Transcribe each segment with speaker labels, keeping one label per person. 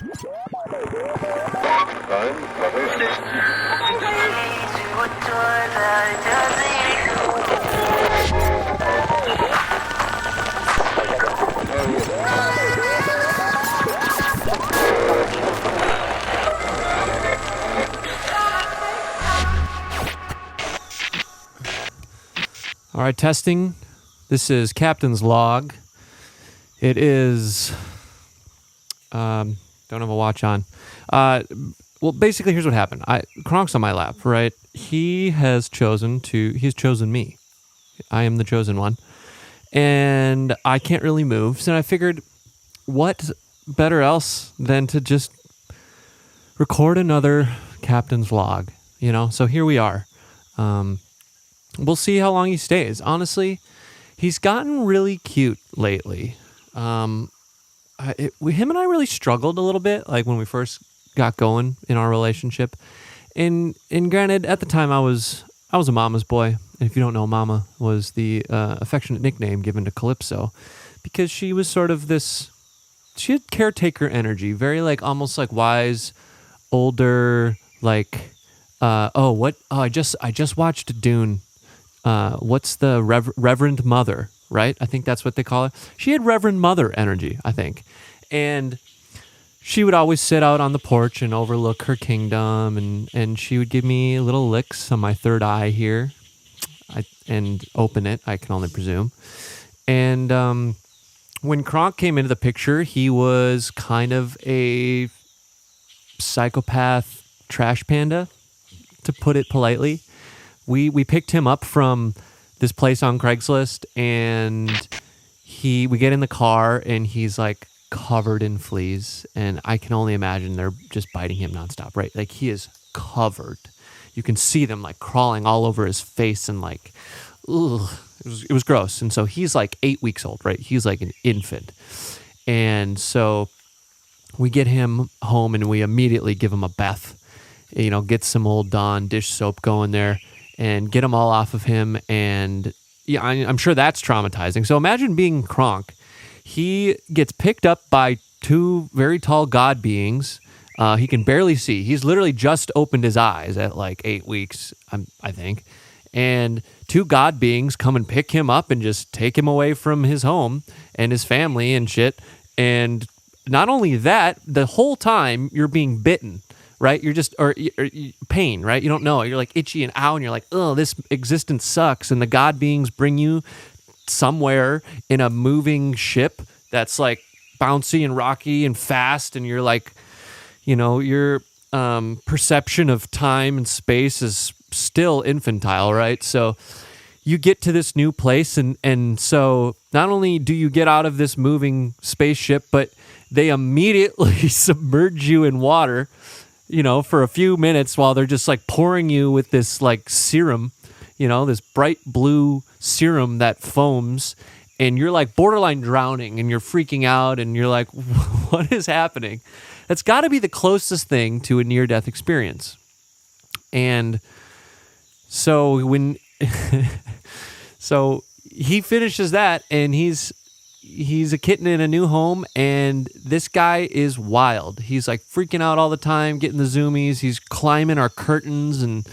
Speaker 1: All right, testing. This is Captain's Log. It is... don't have a watch on. Well, basically, here's what happened. Kronk's on my lap, right? He's chosen me. I am the chosen one. And I can't really move. So I figured, what better else than to just record another Captain's Log, you know? So here we are. We'll see how long he stays. Honestly, he's gotten really cute lately. Him and I really struggled a little bit, like when we first got going in our relationship. And granted, at the time I was a mama's boy. And if you don't know, Mama was the affectionate nickname given to Calypso, because she was sort of she had caretaker energy, very like almost like wise, older, like I just watched Dune. What's the Reverend Mother, right? I think that's what they call her. She had Reverend Mother energy, I think. And she would always sit out on the porch and overlook her kingdom, and she would give me little licks on my third eye here, and open it, I can only presume. And when Kronk came into the picture, he was kind of a psychopath trash panda, to put it politely. We picked him up from this place on Craigslist, and we get in the car, and he's like covered in fleas, and I can only imagine they're just biting him nonstop, right? Like he is covered. You can see them like crawling all over his face, and like, ugh, it was gross. And so he's like 8 weeks old, right? He's like an infant. And so we get him home, and we immediately give him a bath, you know, get some old Dawn dish soap going there, and get them all off of him. And yeah, I'm sure that's traumatizing. So imagine being Kronk. He gets picked up by two very tall god beings. He can barely see. He's literally just opened his eyes at like 8 weeks, I think. And two god beings come and pick him up and just take him away from his home and his family and shit. And not only that, the whole time you're being bitten. Right? You're just, or pain, right? You don't know. You're like itchy and ow, and you're like, oh, this existence sucks. And the god beings bring you somewhere in a moving ship that's like bouncy and rocky and fast. And you're like, you know, your perception of time and space is still infantile, right? So you get to this new place. And so not only do you get out of this moving spaceship, but they immediately submerge you in water, you know, for a few minutes while they're just like pouring you with this like serum, you know, this bright blue serum that foams, and you're like borderline drowning, and you're freaking out, and you're like, what is happening? That's got to be the closest thing to a near-death experience. And so so he finishes that, and he's a kitten in a new home, and this guy is wild. He's like freaking out all the time, getting the zoomies. He's climbing our curtains and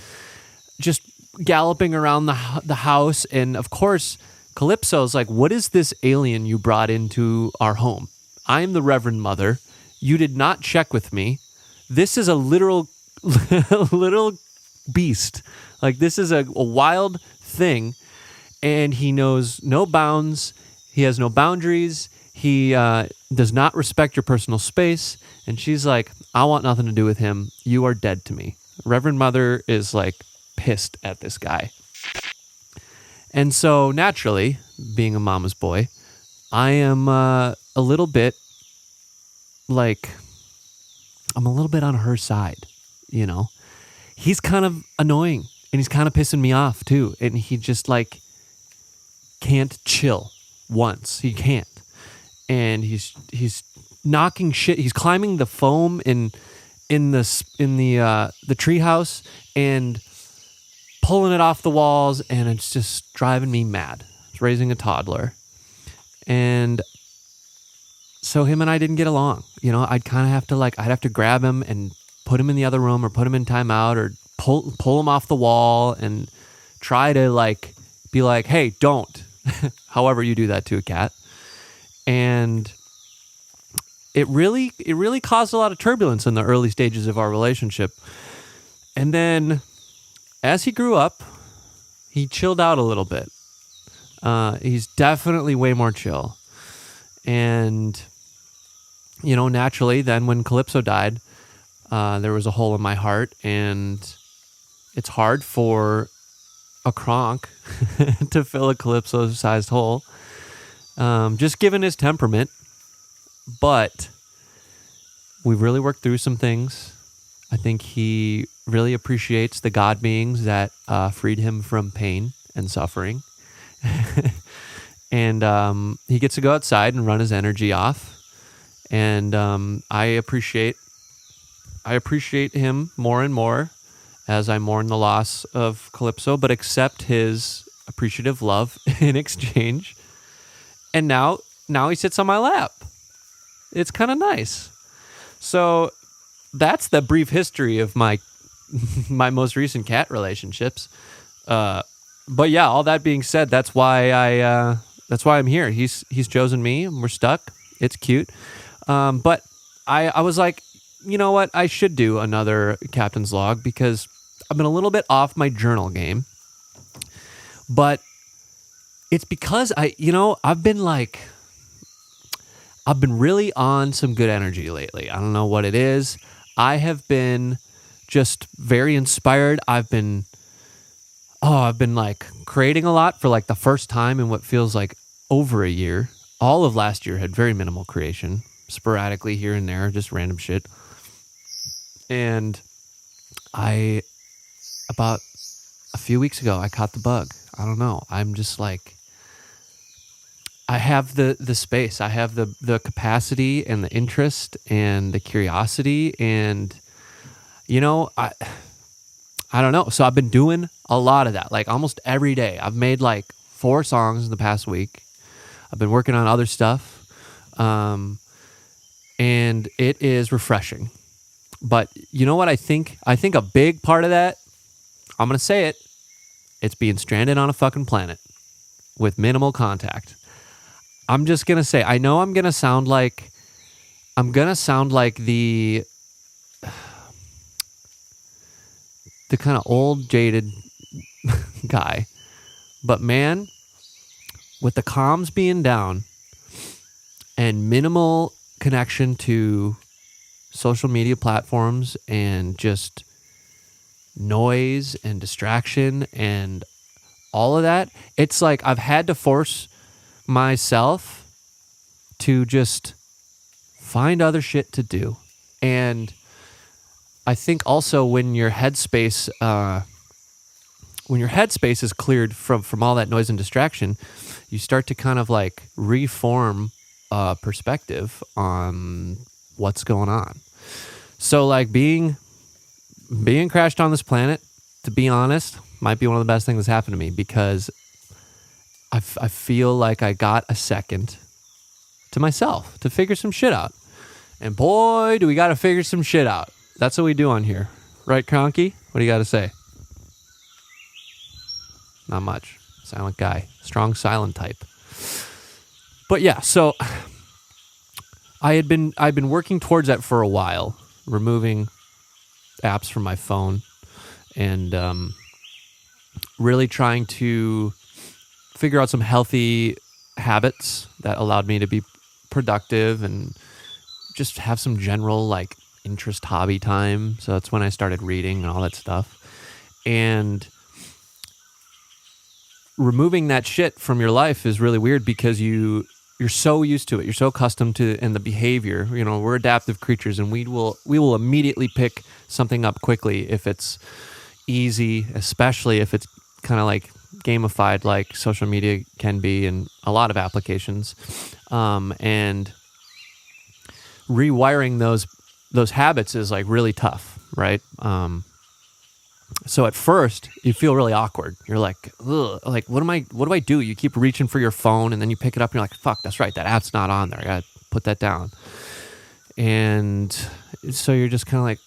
Speaker 1: just galloping around the house. And of course, Calypso's like, what is this alien you brought into our home? I'm the Reverend Mother. You did not check with me. This is a literal beast. Like, this is a wild thing, and he knows no bounds. He has no boundaries. He does not respect your personal space. And she's like, I want nothing to do with him. You are dead to me. Reverend Mother is like pissed at this guy. And so naturally, being a mama's boy, I am a little bit like, I'm a little bit on her side, you know? He's kind of annoying, and he's kind of pissing me off too. And he just like can't chill once. He can't. And he's knocking shit. He's climbing the foam in the treehouse and pulling it off the walls, and it's just driving me mad. It's raising a toddler. And so him and I didn't get along. You know, I'd kind of have to I'd have to grab him and put him in the other room or put him in timeout or pull him off the wall and try to be like, hey, don't. However you do that to a cat. And it really caused a lot of turbulence in the early stages of our relationship. And then as he grew up, he chilled out a little bit. He's definitely way more chill. And, you know, naturally, then when Calypso died, there was a hole in my heart, and it's hard for a Kronk to fill a Calypso-sized hole, just given his temperament. But we've really worked through some things. I think he really appreciates the God beings that freed him from pain and suffering. And he gets to go outside and run his energy off. And I appreciate him more and more as I mourn the loss of Calypso, but accept his appreciative love in exchange. And now he sits on my lap. It's kind of nice. So that's the brief history of my most recent cat relationships. But yeah, all that being said, that's why I'm here. He's chosen me, and we're stuck. It's cute. But I was like, you know what? I should do another captain's log because I've been a little bit off my journal game. But it's because I've been really on some good energy lately. I don't know what it is. I have been just very inspired. I've been creating a lot for the first time in what feels like over a year. All of last year had very minimal creation, sporadically here and there, just random shit. And about a few weeks ago, I caught the bug. I don't know. I'm just I have the space. I have the capacity and the interest and the curiosity and, I don't know. So I've been doing a lot of that, almost every day. I've made 4 songs in the past week. I've been working on other stuff. And it is refreshing. But you know what I think? I think a big part of that, I'm going to say it, it's being stranded on a fucking planet with minimal contact. I'm just going to say, I know I'm going to sound like the kind of old, jaded guy. But man, with the comms being down and minimal connection to social media platforms and just noise and distraction and all of that, it's like I've had to force myself to just find other shit to do. And I think also when your headspace is cleared from all that noise and distraction, you start to kind of reform perspective on what's going on. So being crashed on this planet, to be honest, might be one of the best things that's happened to me because I feel like I got a second to myself to figure some shit out. And boy, do we got to figure some shit out. That's what we do on here. Right, Kronky? What do you got to say? Not much. Silent guy. Strong silent type. But yeah, so I've been working towards that for a while, removing apps from my phone and really trying to figure out some healthy habits that allowed me to be productive and just have some general interest hobby time. So that's when I started reading and all that stuff. And removing that shit from your life is really weird because you're so used to it. You're so accustomed to and the behavior. We're adaptive creatures, and we will immediately pick something up quickly if it's easy, especially if it's kind of gamified like social media can be in a lot of applications. And rewiring those habits is really tough, right? So at first you feel really awkward. You're like, ugh, what do I do? You keep reaching for your phone and then you pick it up and you're like, fuck, that's right, that app's not on there. I gotta put that down. And so you're just kind of like,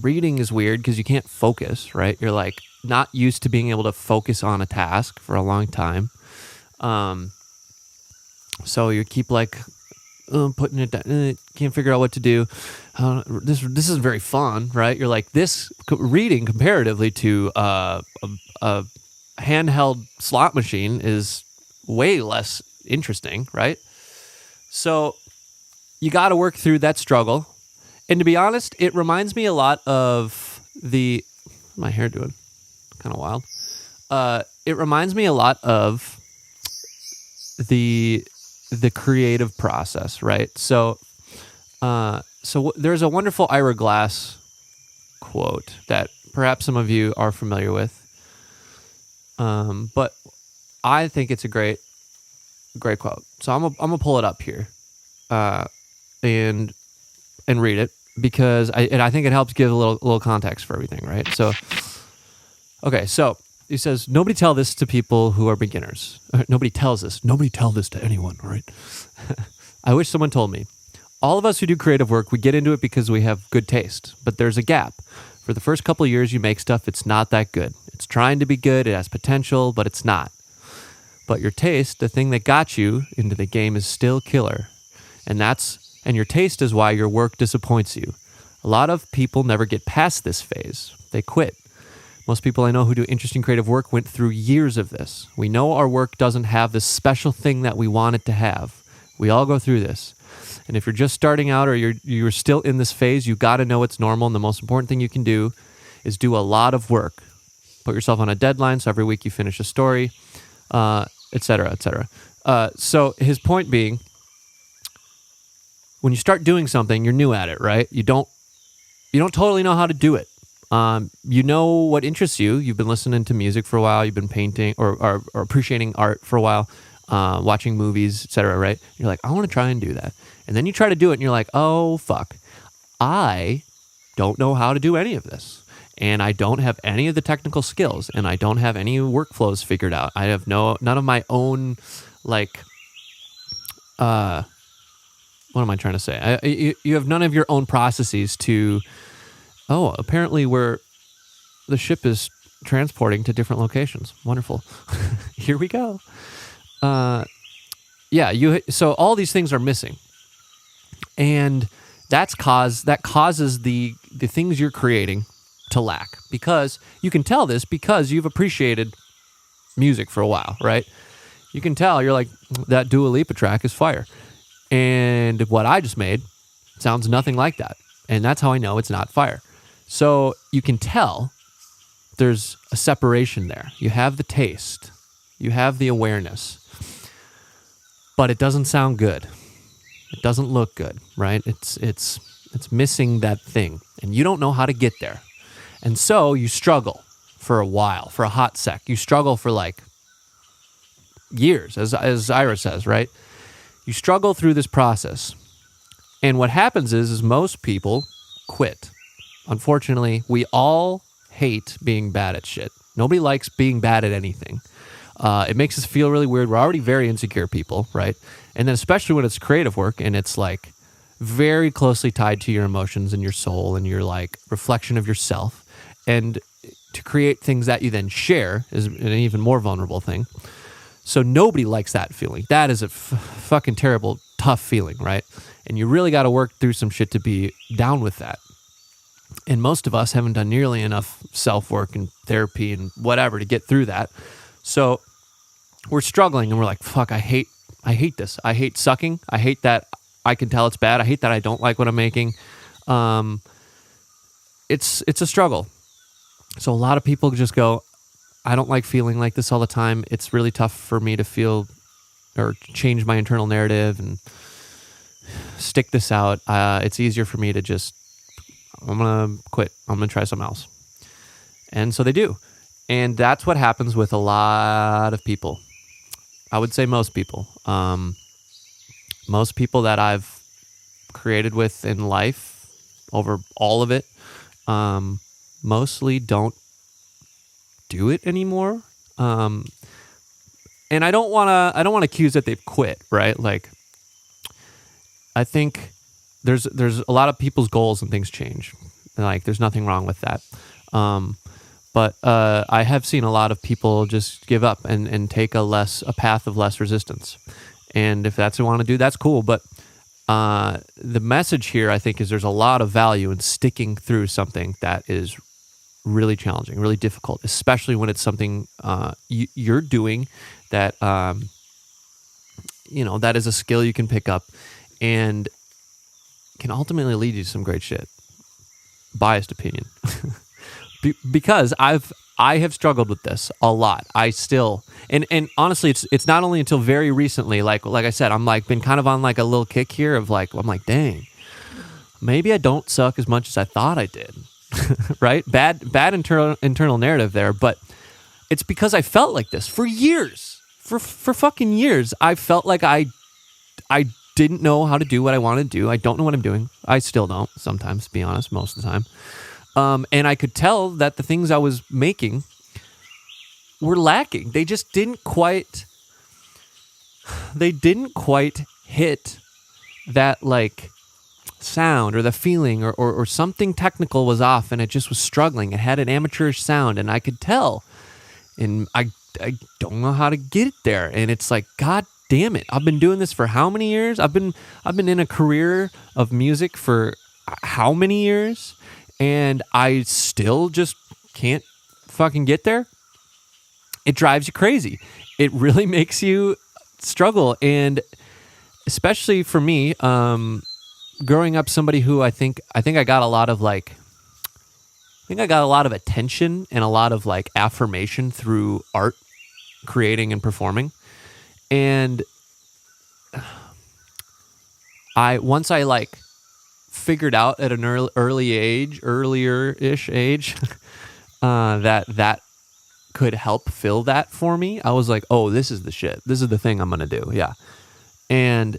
Speaker 1: reading is weird because you can't focus, right? You're like not used to being able to focus on a task for a long time. So you keep like putting it down, can't figure out what to do. This is very fun, right? You're like, this reading comparatively to a handheld slot machine is way less interesting, right? So you got to work through that struggle. And to be honest, it reminds me a lot of what's my hair doing? Kind of wild. It reminds me a lot of the creative process, right? So there's a wonderful Ira Glass quote that perhaps some of you are familiar with. But I think it's a great quote. So I'm gonna pull it up here, and read it because I think it helps give a little context for everything, right? So, okay, so he says, nobody tell this to people who are beginners. Nobody tells this. Nobody tell this to anyone, right? I wish someone told me. All of us who do creative work, we get into it because we have good taste, but there's a gap. For the first couple of years you make stuff, it's not that good. It's trying to be good, it has potential, but it's not. But your taste, the thing that got you into the game, is still killer. And your taste is why your work disappoints you. A lot of people never get past this phase. They quit. Most people I know who do interesting creative work went through years of this. We know our work doesn't have this special thing that we want it to have. We all go through this. And if you're just starting out or you're still in this phase, you got to know it's normal. And the most important thing you can do is do a lot of work. Put yourself on a deadline so every week you finish a story, et cetera, et cetera. So his point being, when you start doing something, you're new at it, right? You don't totally know how to do it. You know what interests you. You've been listening to music for a while. You've been painting or appreciating art for a while, watching movies, etc. Right? You're like, I want to try and do that. And then you try to do it and you're like, oh, fuck. I don't know how to do any of this. And I don't have any of the technical skills. And I don't have any workflows figured out. I have none of my own, like, what am I trying to say? You have none of your own processes to... Oh, apparently the ship is transporting to different locations. Wonderful. Here we go. So all these things are missing. And that causes the things you're creating to lack. Because you can tell this because you've appreciated music for a while, right? You can tell, you're like, that Dua Lipa track is fire. And what I just made sounds nothing like that. And that's how I know it's not fire. So you can tell there's a separation there. You have the taste, you have the awareness, but it doesn't sound good. It doesn't look good, right? It's missing that thing, and you don't know how to get there. And so you struggle for a while, for a hot sec. You struggle for like years, as Ira says, right? You struggle through this process. And what happens is most people quit. Unfortunately, we all hate being bad at shit. Nobody likes being bad at anything. It makes us feel really weird. We're already very insecure people, right? And then especially when it's creative work and it's like very closely tied to your emotions and your soul and your like reflection of yourself. And to create things that you then share is an even more vulnerable thing. So nobody likes that feeling. That is a fucking terrible, tough feeling, right? And you really got to work through some shit to be down with that. And most of us haven't done nearly enough self-work and therapy and whatever to get through that. So we're struggling and we're like, fuck, I hate this. I hate sucking. I hate that I can tell it's bad. I hate that I don't like what I'm making. It's a struggle. So a lot of people just go, I don't like feeling like this all the time. It's really tough for me to feel or change my internal narrative and stick this out. It's easier for me to just, I'm going to quit. I'm going to try something else. And so they do. And that's what happens with a lot of people. I would say most people. Most people that I've created with in life, over all of it, mostly don't do it anymore. And I don't want to accuse that they've quit, right? Like, I think there's a lot of people's goals and things change. Like, there's nothing wrong with that. But I have seen a lot of people just give up and take a path of less resistance. And if that's what you want to do, that's cool. But the message here, I think, is there's a lot of value in sticking through something that is really challenging, really difficult, especially when it's something you're doing that, that is a skill you can pick up and can ultimately lead you to some great shit. Biased opinion. Because I have struggled with this a lot. I still, and honestly, it's not only until very recently, like I said, I'm like been kind of on like a little kick here of like, I'm like, dang, maybe I don't suck as much as I thought I did. Right? Bad internal narrative there, but it's because I felt like this for years, for fucking years. I felt like I didn't know how to do what I wanted to do. I don't know what I'm doing. I still don't sometimes, to be honest, most of the time. And I could tell that the things I was making were lacking. They just didn't quite hit that like sound or the feeling or something technical was off, and it just was struggling. It had an amateurish sound, and I could tell. And I don't know how to get it there. And it's like, God damn it. I've been doing this for how many years? I've been in a career of music for how many years? And I still just can't fucking get there. It drives you crazy. It really makes you struggle. And especially for me, growing up somebody who I think I got a lot of attention and a lot of like affirmation through art, creating and performing. And once I like figured out at an earlier-ish age, that could help fill that for me. I was like, oh, this is the shit. This is the thing I'm going to do. Yeah. And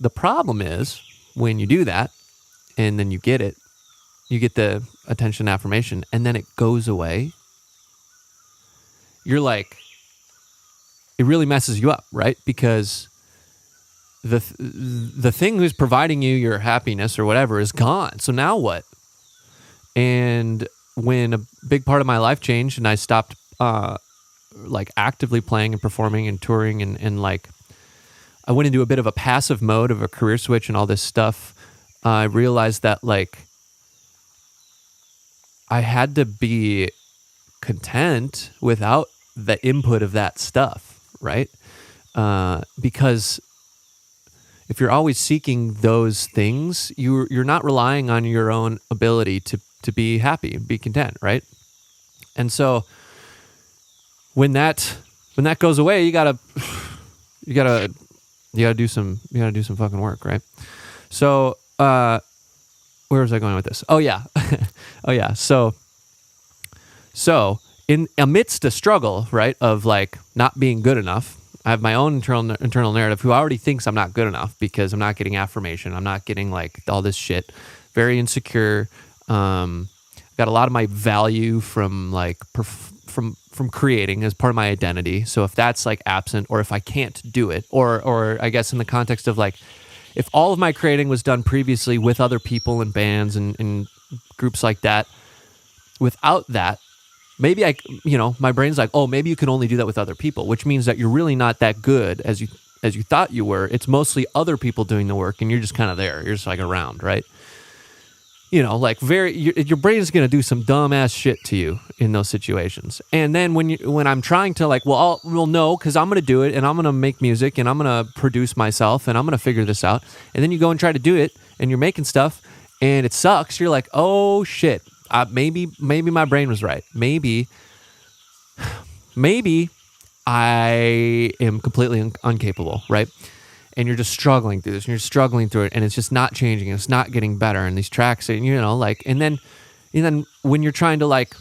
Speaker 1: the problem is when you do that and then you get it, you get the attention affirmation and then it goes away. You're like, it really messes you up, right? Because the thing who's providing you your happiness or whatever is gone. So now what? And when a big part of my life changed and I stopped like actively playing and performing and touring and like I went into a bit of a passive mode of a career switch and all this stuff, I realized that like I had to be content without the input of that stuff, right? Because if you're always seeking those things, you're not relying on your own ability to be happy, be content, right? And so when that goes away, you gotta do some fucking work, right? So where was I going with this? Oh yeah. So in amidst a struggle, right, of like not being good enough, I have my own internal narrative who already thinks I'm not good enough because I'm not getting affirmation. I'm not getting like all this shit. Very insecure. Got a lot of my value from like from creating as part of my identity. So if that's like absent, or if I can't do it, or I guess in the context of like, if all of my creating was done previously with other people and bands and groups like that, without that, maybe my brain's like, oh, maybe you can only do that with other people, which means that you're really not that good as you thought you were. It's mostly other people doing the work, and you're just kind of there. You're just like around, right? Like your brain's gonna do some dumbass shit to you in those situations. And then when I'm trying to like, well, no, because I'm gonna do it, and I'm gonna make music, and I'm gonna produce myself, and I'm gonna figure this out. And then you go and try to do it, and you're making stuff, and it sucks. You're like, oh shit. Maybe my brain was right. Maybe I am completely incapable, right? And you're just struggling through this, and you're struggling through it, and it's just not changing, and it's not getting better. And these tracks, and and then when you're trying to like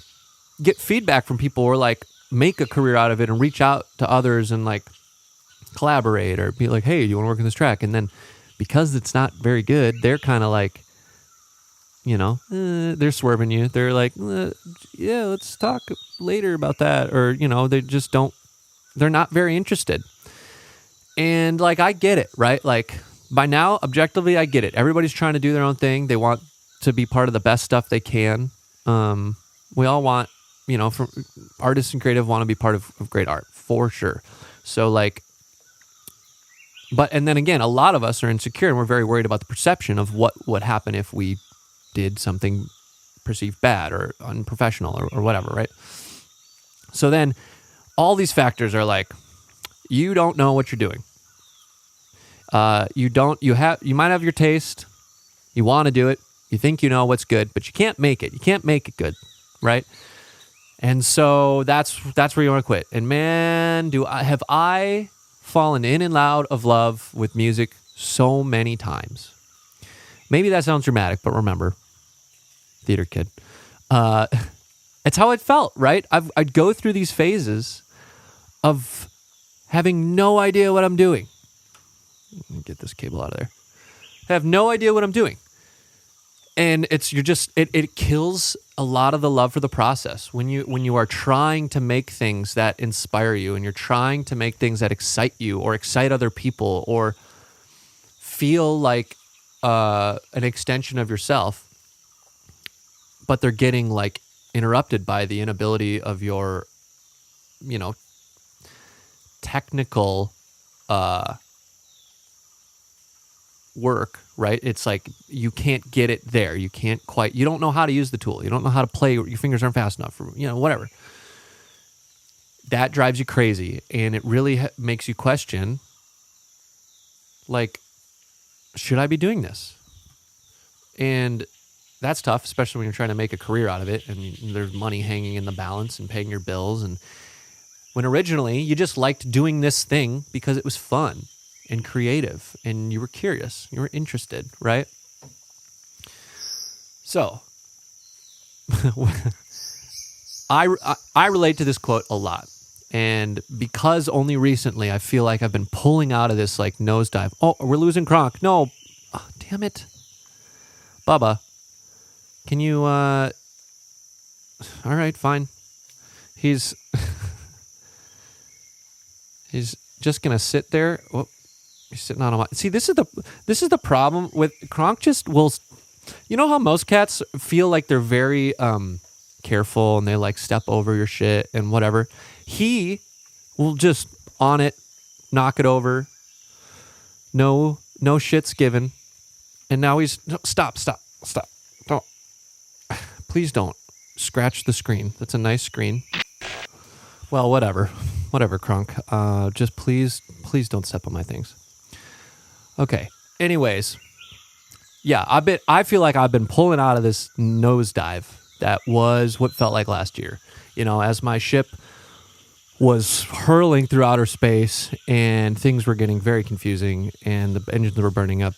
Speaker 1: get feedback from people or like make a career out of it and reach out to others and like collaborate or be like, hey, do you want to work on this track? And then because it's not very good, they're kind of like, they're swerving you. They're like, yeah, let's talk later about that. Or, they just they're not very interested. And like, I get it, right? Like by now, objectively, I get it. Everybody's trying to do their own thing. They want to be part of the best stuff they can. We all want, from artists and creative want to be part of great art, for sure. So like, and then again, a lot of us are insecure and we're very worried about the perception of what would happen if we did something perceived bad or unprofessional or whatever, right? So then all these factors are like, you don't know what you're doing. You might have your taste. You want to do it. You think you know what's good, but you can't make it. You can't make it good, right? And so that's where you want to quit. And man, have I fallen in and out of love with music so many times. Maybe that sounds dramatic, but remember, theater kid. It's how it felt, right? I'd go through these phases of having no idea what I'm doing. Let me get this cable out of there. I have no idea what I'm doing. And it kills a lot of the love for the process when you are trying to make things that inspire you and you're trying to make things that excite you or excite other people or feel like an extension of yourself, but they're getting like interrupted by the inability of your, technical work, right? It's like you can't get it there. You don't know how to use the tool. You don't know how to play. Your fingers aren't fast enough, or, whatever. That drives you crazy, and it really makes you question, like, should I be doing this? And that's tough, especially when you're trying to make a career out of it, and there's money hanging in the balance and paying your bills. And when originally you just liked doing this thing because it was fun and creative, and you were curious, you were interested, right? So, I relate to this quote a lot, and because only recently I feel like I've been pulling out of this like nosedive. Oh, we're losing Kronk. No, oh, damn it, Bubba. Can you? All right, fine. He's just gonna sit there. Oh, he's sitting on a. See, this is the problem with Kronk. Just will. You know how most cats feel like they're very careful and they like step over your shit and whatever. He will just on it, knock it over. No shit's given. And now he's stop. Don't. Please don't scratch the screen. That's a nice screen. Well, whatever, Kronk. Just please don't step on my things. Okay. Anyways, yeah, I feel like I've been pulling out of this nosedive that was what felt like last year. As my ship was hurling through outer space and things were getting very confusing and the engines were burning up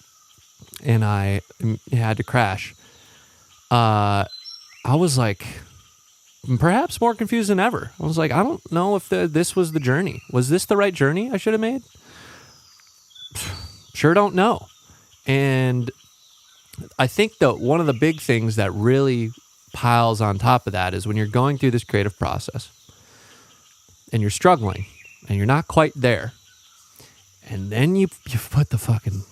Speaker 1: and I had to crash. I was like, perhaps more confused than ever. I was like, I don't know if this was the journey. Was this the right journey I should have made? Sure don't know. And I think that one of the big things that really piles on top of that is when you're going through this creative process and you're struggling and you're not quite there, and then you put the fucking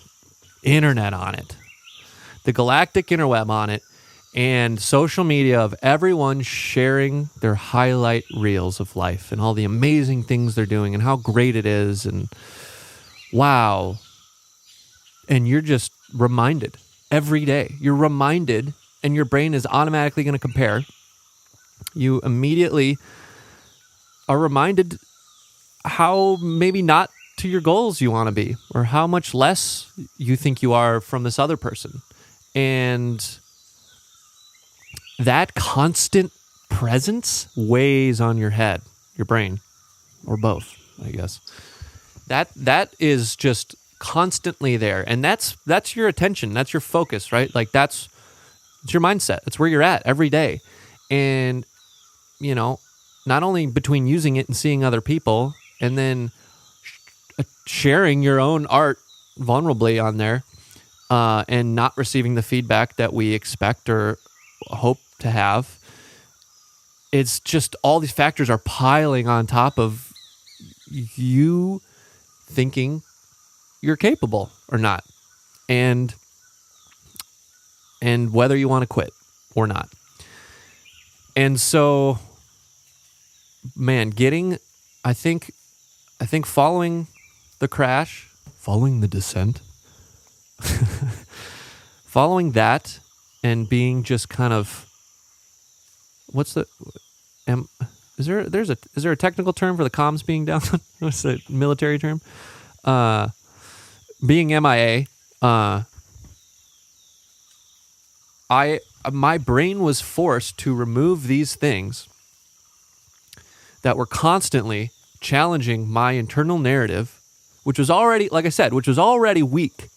Speaker 1: internet on it, the galactic interweb on it, and social media of everyone sharing their highlight reels of life and all the amazing things they're doing and how great it is and wow. And you're just reminded every day. You're reminded, and your brain is automatically going to compare. You immediately are reminded how maybe not to your goals you want to be, or how much less you think you are from this other person. And that constant presence weighs on your head, your brain, or both, I guess. That is just constantly there, and that's your attention, that's your focus, right? Like it's your mindset. That's where you're at every day. And not only between using it and seeing other people and then sharing your own art vulnerably on there, and not receiving the feedback that we expect or hope to have. It's just all these factors are piling on top of you thinking you're capable or not. and whether you want to quit or not. And so, man, I think following the crash, following the descent, following that, and being just kind of, is there a technical term for the comms being down? What's the military term? Being MIA. My brain was forced to remove these things that were constantly challenging my internal narrative, which was already, like I said, which was already weak.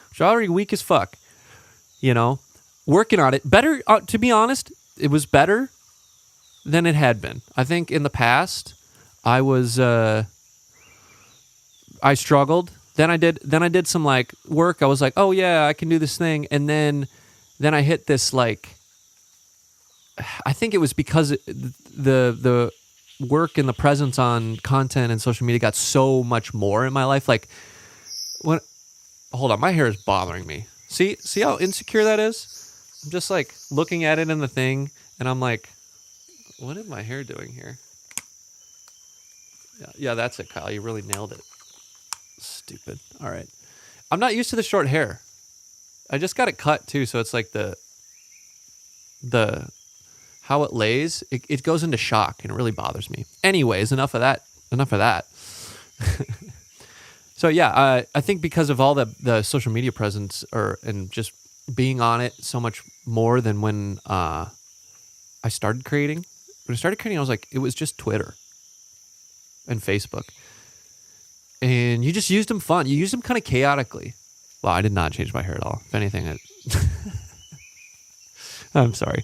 Speaker 1: Which was already weak as fuck. You know, working on it. Better, to be honest, it was better than it had been. I think in the past, I struggled. Then I did some like work. I was like, oh yeah, I can do this thing. And then I hit this like, I think it was because the work and the presence on content and social media got so much more in my life. Like, hold on, my hair is bothering me. See how insecure that is? I'm just like looking at it in the thing, and I'm like, what is my hair doing here? Yeah, that's it, Kyle. You really nailed it. Stupid. All right. I'm not used to the short hair. I just got it cut too, so it's like the how it lays, it goes into shock, and it really bothers me. Anyways, enough of that. So yeah, I think because of all the social media presence and just being on it so much more than when I started creating. When I started creating, I was like, it was just Twitter and Facebook. And you just used them fun. You used them kind of chaotically. Well, I did not change my hair at all. If anything, I'm sorry.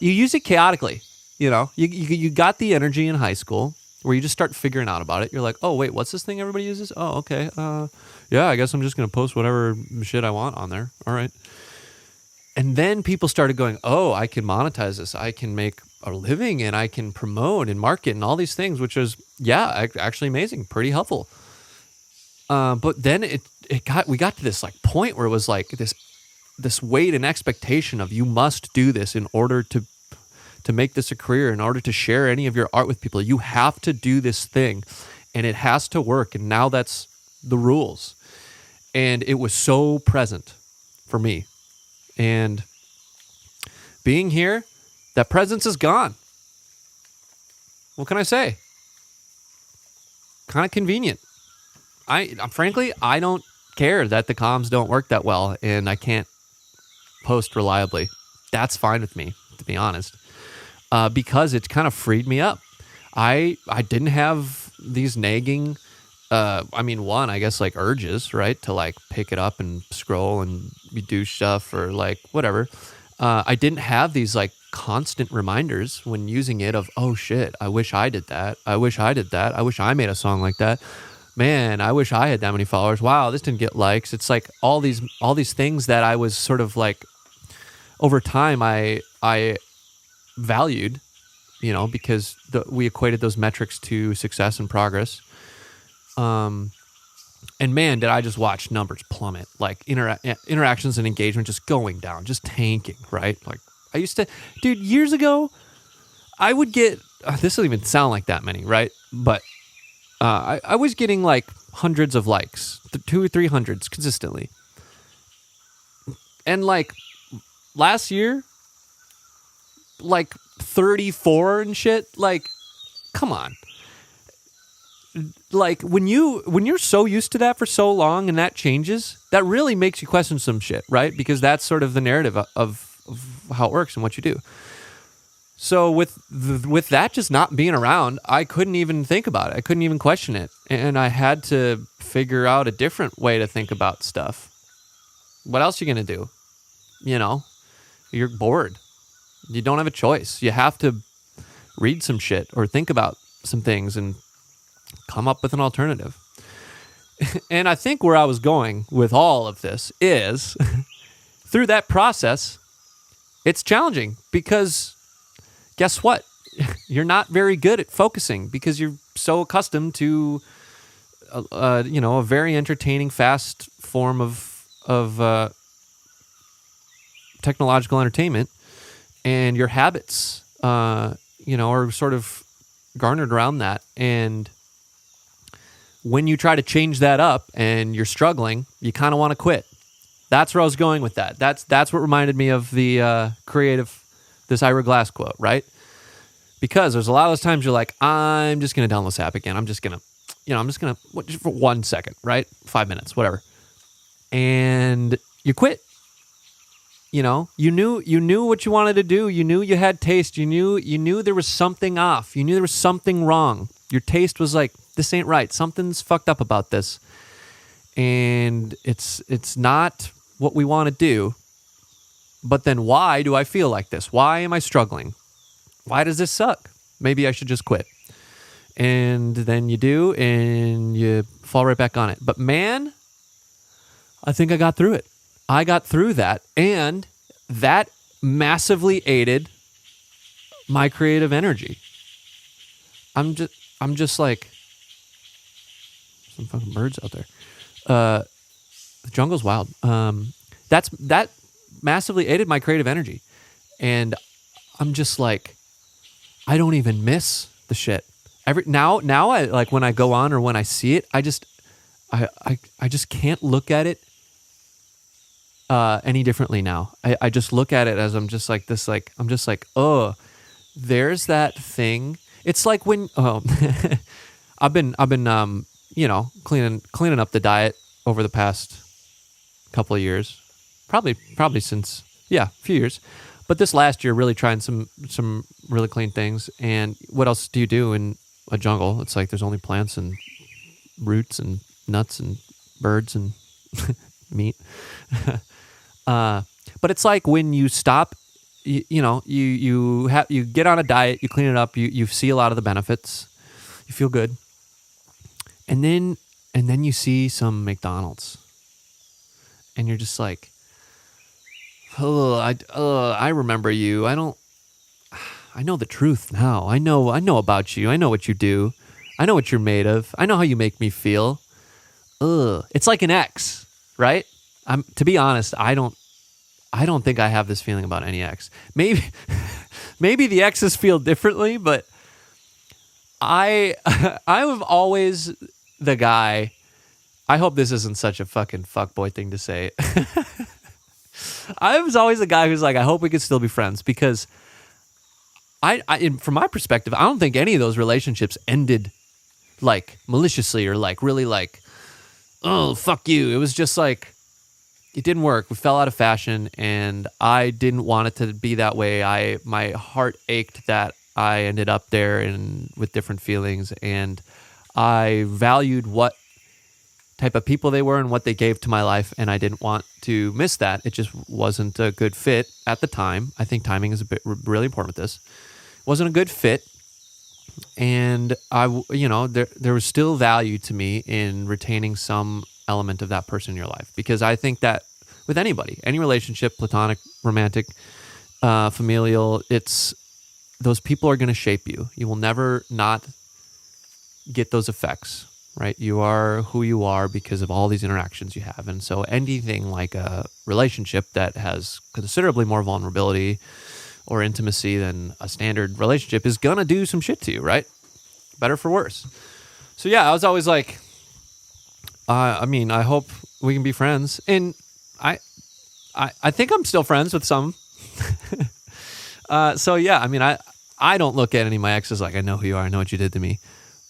Speaker 1: You use it chaotically. You know, you got the energy in high school where you just start figuring out about it. You're like, oh, wait, what's this thing everybody uses? Oh, okay. Yeah, I guess I'm just going to post whatever shit I want on there. All right. And then people started going, oh, I can monetize this. I can make a living, and I can promote and market and all these things, which is, yeah, actually amazing. Pretty helpful. But then we got to this like point where it was like this weight and expectation of you must do this in order to make this a career, in order to share any of your art with people. You have to do this thing, and it has to work. And now that's the rules. And it was so present for me. And being here, that presence is gone. What can I say? Kind of convenient. Frankly, I don't care that the comms don't work that well and I can't post reliably. That's fine with me, to be honest, because it kind of freed me up. I didn't have these nagging, I guess like urges, right, to like pick it up and scroll and do stuff or like whatever. I didn't have these like constant reminders when using it of, oh shit, I wish I did that. I wish I did that. I wish I made a song like that. Man, I wish I had that many followers. Wow, this didn't get likes. It's like all these things that I was sort of like over time I valued, you know, because we equated those metrics to success and progress. And man, did I just watch numbers plummet, like interactions and engagement just going down, just tanking, right? Like I used to, dude, years ago, I would get, this doesn't even sound like that many, right? But I was getting like hundreds of likes, 200 or 300s consistently. And like last year, like 34 and shit, like, come on. Like when you're so used to that for so long and that changes, that really makes you question some shit, right? Because that's sort of the narrative of how it works and what you do. So with that just not being around, I couldn't even think about it. I couldn't even question it. And I had to figure out a different way to think about stuff. What else are you going to do? You know, you're bored. You don't have a choice. You have to read some shit or think about some things and come up with an alternative. And I think where I was going with all of this is through that process, it's challenging because guess what? You're not very good at focusing because you're so accustomed to, a very entertaining, fast form of technological entertainment, and your habits, are sort of garnered around that. And when you try to change that up and you're struggling, you kind of want to quit. That's where I was going with that. That's what reminded me of the this Ira Glass quote, right? Because there's a lot of those times you're like, I'm just going to download this app again. I'm just going to, for 1 second, right? 5 minutes, whatever. And you quit. You knew what you wanted to do. You knew you had taste. You knew there was something off. You knew there was something wrong. Your taste was like, this ain't right. Something's fucked up about this. And it's not what we want to do. But then why do I feel like this? Why am I struggling? Why does this suck? Maybe I should just quit. And then you do, and you fall right back on it. But man, I think I got through it. I got through that, and that massively aided my creative energy. I'm just like, some fucking birds out there. The jungle's wild. That massively aided my creative energy, and I'm just like, I don't even miss the shit. Now I like when I go on or when I see it, I just can't look at it any differently now. I just look at it as I'm just like this, like I'm just like, oh, there's that thing. It's like when I've been cleaning up the diet over the past couple of years, probably since a few years. But this last year, really trying some really clean things. And what else do you do in a jungle? It's like there's only plants and roots and nuts and birds and meat. But it's like when you stop, you get on a diet, you clean it up, you see a lot of the benefits, you feel good, and then you see some McDonald's, and you're just like, I remember you. I know the truth now. I know about you. I know what you do. I know what you're made of. I know how you make me feel. It's like an ex, right? To be honest, I don't think I have this feeling about any ex. Maybe the exes feel differently, but I'm always the guy. I hope this isn't such a fucking fuckboy thing to say. I was always the guy who's like, I hope we could still be friends, because from my perspective, I don't think any of those relationships ended like maliciously or like really like, oh, fuck you. It was just like, it didn't work. We fell out of fashion, and I didn't want it to be that way. My heart ached that I ended up there and with different feelings, and I valued what type of people they were and what they gave to my life, and I didn't want to miss that. It just wasn't a good fit at the time. I think timing is really important with this. It wasn't a good fit, and there was still value to me in retaining some element of that person in your life, because I think that with anybody, any relationship, platonic, romantic, familial, it's those people are going to shape you. You will never not get those effects. Right? You are who you are because of all these interactions you have. And so anything like a relationship that has considerably more vulnerability or intimacy than a standard relationship is going to do some shit to you, right? Better for worse. So yeah, I was always like, I hope we can be friends. And I think I'm still friends with some. So yeah, I don't look at any of my exes like, I know who you are, I know what you did to me.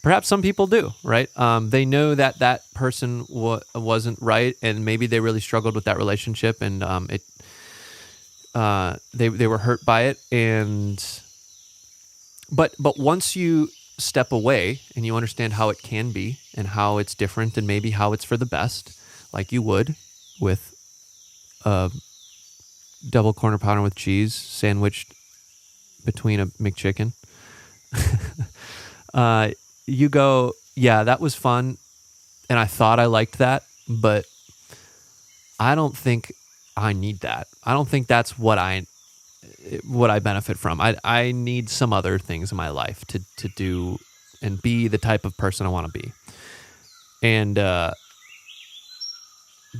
Speaker 1: Perhaps some people do, right? They know that person wasn't right, and maybe they really struggled with that relationship, and they were hurt by it. And but once you step away and you understand how it can be and how it's different and maybe how it's for the best, like you would with a double corner pounder with cheese sandwiched between a McChicken. You go, yeah, that was fun, and I thought I liked that, but I don't think I need that. I don't think that's what I benefit from. I need some other things in my life to do and be the type of person I want to be. And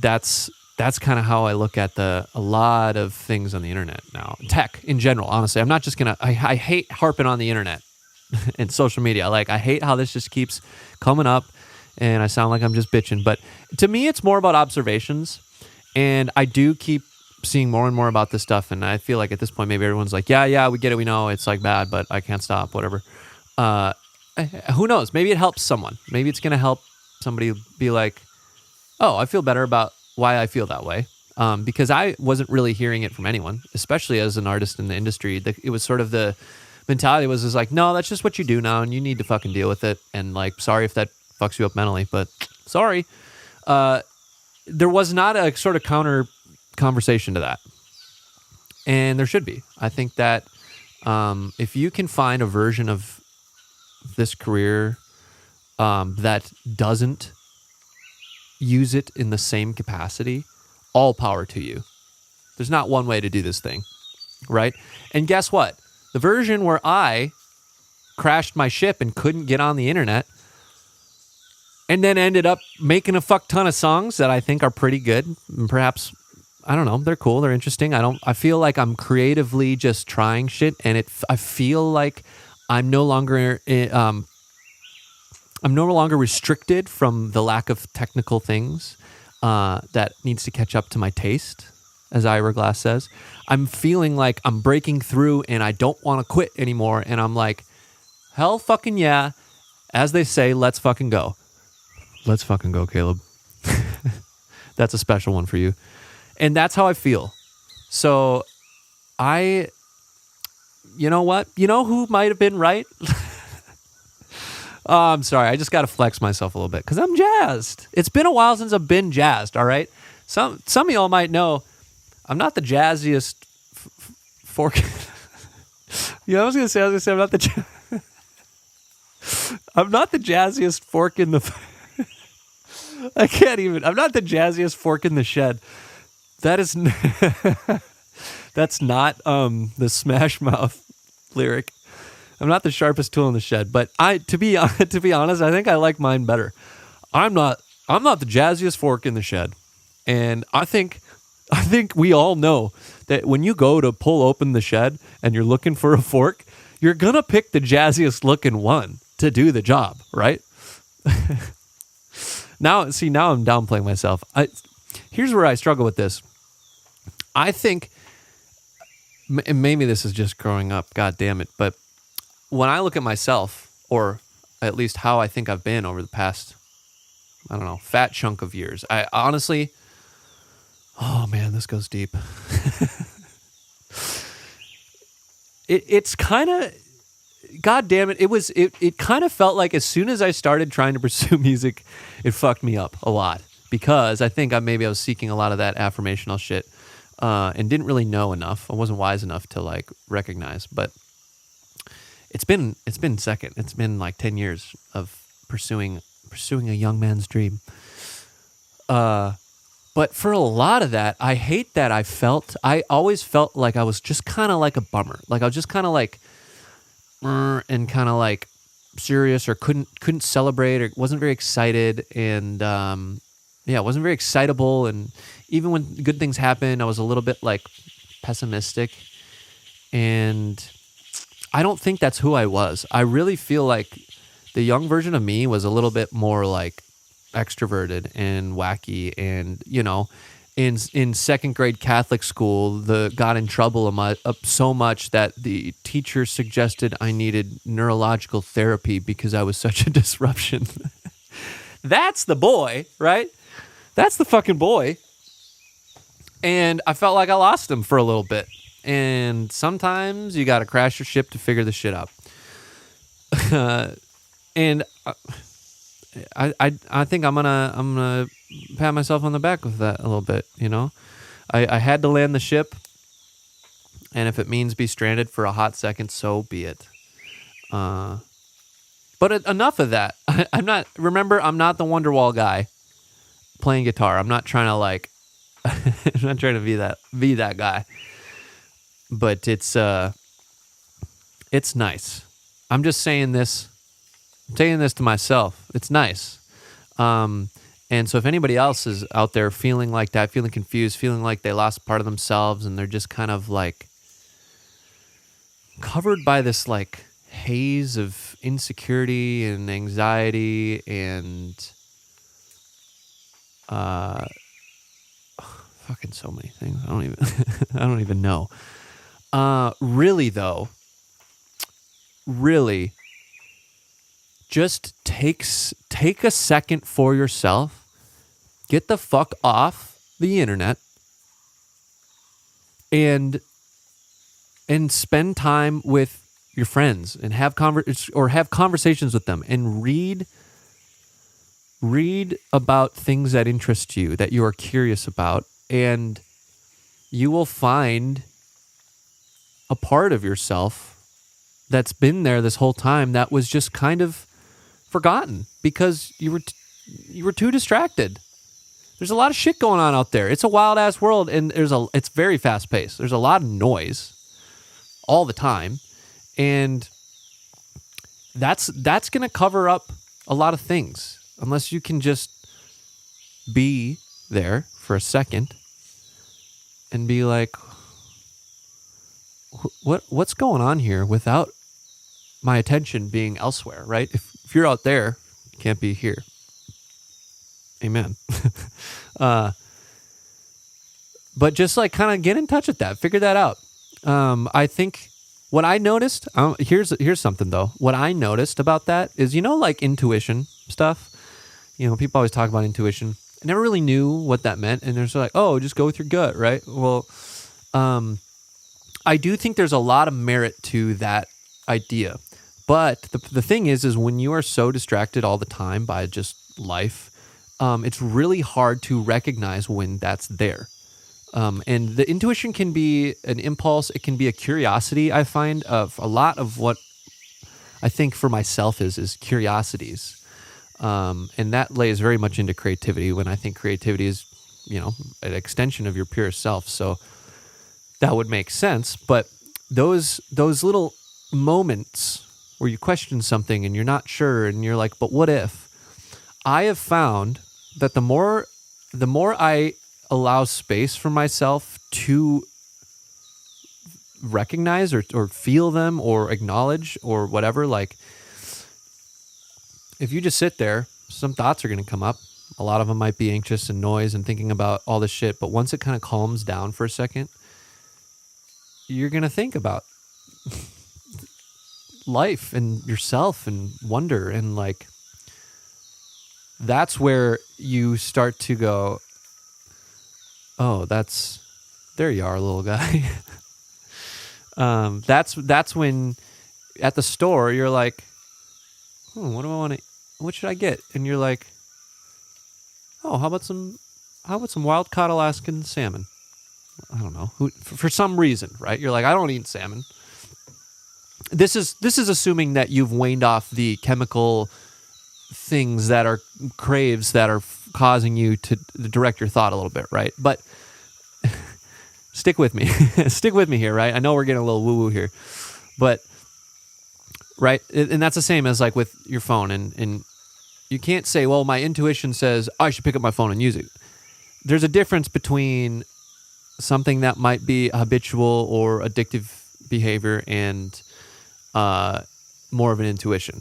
Speaker 1: that's that's kind of how I look at a lot of things on the internet now. Tech in general, honestly. I'm not just gonna. I hate harping on the internet and social media. Like, I hate how this just keeps coming up, and I sound like I'm just bitching. But to me, it's more about observations, and I do keep seeing more and more about this stuff. And I feel like at this point, maybe everyone's like, yeah, we get it, we know it's like bad, but I can't stop. Whatever. Who knows? Maybe it helps someone. Maybe it's gonna help somebody be like, oh, I feel better about why I feel that way. Because I wasn't really hearing it from anyone, especially as an artist in the industry. It was sort of the mentality was like, no, that's just what you do now, and you need to fucking deal with it. And like, sorry if that fucks you up mentally, but sorry. There was not a sort of counter conversation to that. And there should be. I think that if you can find a version of this career that doesn't use it in the same capacity, all power to you. There's not one way to do this thing, right? And guess what? The version where I crashed my ship and couldn't get on the internet and then ended up making a fuck ton of songs that I think are pretty good, and perhaps, I don't know, they're cool, they're interesting. I feel like I'm creatively just trying shit, and I feel like I'm no longer restricted from the lack of technical things that needs to catch up to my taste, as Ira Glass says. I'm feeling like I'm breaking through and I don't want to quit anymore. And I'm like, hell fucking yeah. As they say, let's fucking go. Let's fucking go, Caleb. That's a special one for you. And that's how I feel. So you know what? You know who might have been right? Oh, I'm sorry. I just got to flex myself a little bit because I'm jazzed. It's been a while since I've been jazzed, all right? Some of y'all might know I'm not the jazziest fork. I was going to say I'm not the I'm not the jazziest fork in the I can't even. I'm not the jazziest fork in the shed. That is that's not the Smash Mouth lyric. I'm not the sharpest tool in the shed, but to be honest, I think I like mine better. I'm not the jazziest fork in the shed. And I think we all know that when you go to pull open the shed and you're looking for a fork, you're going to pick the jazziest looking one to do the job, right? Now I'm downplaying myself. Here's where I struggle with this. I think, and maybe this is just growing up, God damn it, but when I look at myself, or at least how I think I've been over the past, I don't know, fat chunk of years, I honestly, oh man, this goes deep. It's kind of, God damn it, it kind of felt like as soon as I started trying to pursue music, it fucked me up a lot, because I think I was seeking a lot of that affirmational shit and didn't really know enough. I wasn't wise enough to like recognize, but it's been second. It's been like 10 years of pursuing a young man's dream. But for a lot of that, I hate that I always felt like I was just kind of like a bummer. Like I was just kind of like, and kind of like serious, or couldn't celebrate, or wasn't very excited. And wasn't very excitable. And even when good things happened, I was a little bit like pessimistic. And I don't think that's who I was. I really feel like the young version of me was a little bit more like extroverted and wacky, and in second grade Catholic school, got in trouble so much that the teacher suggested I needed neurological therapy because I was such a disruption. That's the boy, right? That's the fucking boy. And I felt like I lost him for a little bit. And sometimes you got to crash your ship to figure the shit out. And I think I'm gonna pat myself on the back with that a little bit. I had to land the ship, and if it means be stranded for a hot second, so be it. But enough of that. I'm not the Wonderwall guy playing guitar. I'm not trying to I'm not trying to be that guy. But it's nice. I'm just saying this to myself. It's nice. And And so if anybody else is out there feeling like that, feeling confused, feeling like they lost part of themselves and they're just kind of like covered by this like haze of insecurity and anxiety and fucking so many things. I don't even I don't even know. Really though, really just take a second for yourself. Get the fuck off the internet and spend time with your friends and have conversations with them and read about things that interest you, that you are curious about, and you will find a part of yourself that's been there this whole time that was just kind of forgotten because you were too distracted. There's a lot of shit going on out there. It's a wild ass world, and it's very fast paced. There's a lot of noise all the time, and that's going to cover up a lot of things unless you can just be there for a second and be like, what's going on here without my attention being elsewhere, right? If you're out there, you can't be here. Amen. But just like kind of get in touch with that, figure that out. I think what I noticed, here's something though. What I noticed about that is, like intuition stuff, people always talk about intuition. I never really knew what that meant. And they're just like, oh, just go with your gut, right? Well, I do think there's a lot of merit to that idea. But the thing is when you are so distracted all the time by just life, it's really hard to recognize when that's there. And the intuition can be an impulse. It can be a curiosity, I find. Of a lot of what I think for myself is curiosities. And that lays very much into creativity, when I think creativity is, an extension of your pure self. So that would make sense. But those little moments where you question something and you're not sure and you're like, but what if? I have found that the more I allow space for myself to recognize or feel them or acknowledge or whatever, like if you just sit there, some thoughts are going to come up. A lot of them might be anxious and noise and thinking about all this shit. But once it kind of calms down for a second, you're going to think about life and yourself and wonder. And like, that's where you start to go, oh, there you are, little guy. That's when at the store you're like, what should I get? And you're like, oh, how about some wild caught Alaskan salmon? I don't know. For some reason, right? You're like, I don't eat salmon. This is assuming that you've waned off the chemical things that are craves that are causing you to direct your thought a little bit, right? But stick with me. Stick with me here, right? I know we're getting a little woo-woo here. But, right? And that's the same as like with your phone. And you can't say, well, my intuition says I should pick up my phone and use it. There's a difference between something that might be habitual or addictive behavior and more of an intuition.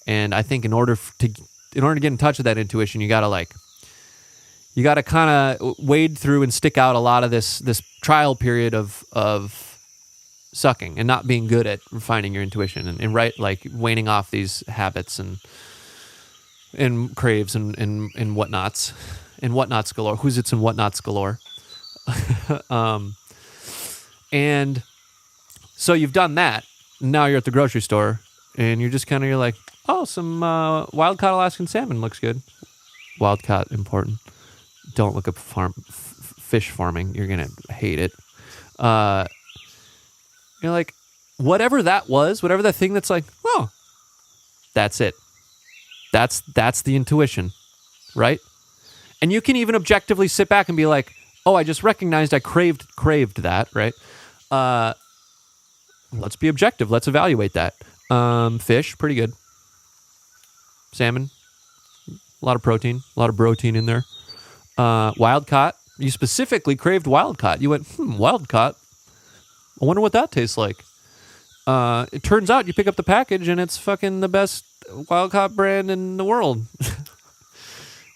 Speaker 1: And I think in order to get in touch with that intuition, you gotta kind of wade through and stick out a lot of this trial period of sucking and not being good at refining your intuition and right, like waning off these habits and craves and whatnots galore. Who's it's and whatnots galore. And so you've done that. Now you're at the grocery store and you're like, oh, some wild caught Alaskan salmon looks good. Wild caught, important. Don't look up fish farming. You're going to hate it. You're like, whatever that was, whatever that thing that's like, oh, that's it. That's the intuition, right? And you can even objectively sit back and be like, oh, I just recognized I craved that, right? Let's be objective. Let's evaluate that. Fish, pretty good. Salmon, a A lot of protein, a lot of protein in there. Wild caught. You specifically craved wild caught. You went, wild caught. I wonder what that tastes like. It turns out you pick up the package and it's fucking the best wild caught brand in the world.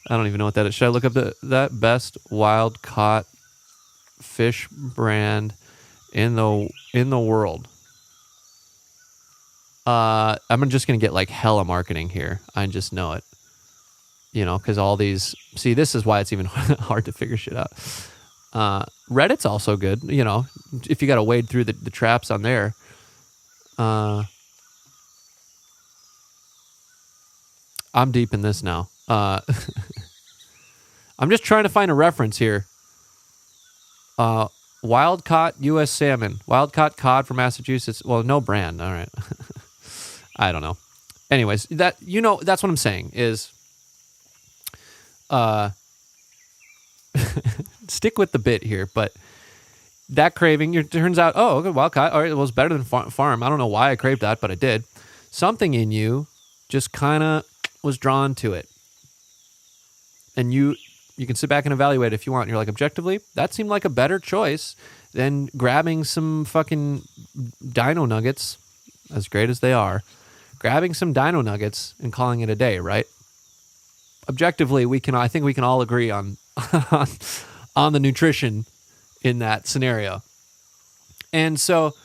Speaker 1: I don't even know what that is. Should I look up that best wild caught fish brand in the world? I'm just gonna get like hella marketing here. I just know it. Because all these... See, this is why it's even hard to figure shit out. Reddit's also good, if you got to wade through the traps on there. I'm deep in this now. I'm just trying to find a reference here. Wild caught U.S. salmon. Wild caught cod from Massachusetts. Well, no brand. All right. I don't know. Anyways, that's what I'm saying is... stick with the bit here, but that craving, it turns out, okay, wild caught, all right, it was better than farm. I don't know why I craved that, but I did. Something in you just kind of was drawn to it. And you can sit back and evaluate if you want. You're like, objectively, that seemed like a better choice than grabbing some fucking dino nuggets, as great as they are, grabbing some dino nuggets and calling it a day, right? Objectively, I think we can all agree on the nutrition in that scenario. And so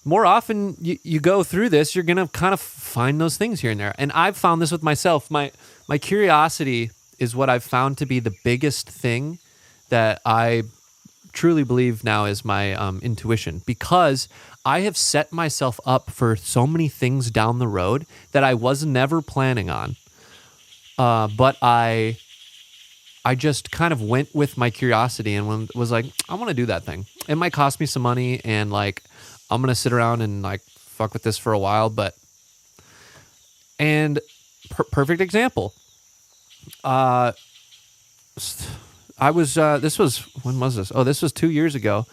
Speaker 1: more often you go through this, you're going to kind of find those things here and there. And I've found this with myself. My curiosity is what I've found to be the biggest thing that I truly believe now is my intuition, because I have set myself up for so many things down the road that I was never planning on. But I just kind of went with my curiosity and was like, I want to do that thing. It might cost me some money, and like, I'm going to sit around and like fuck with this for a while, perfect example. I was, when was this? Oh, this was 2 years ago.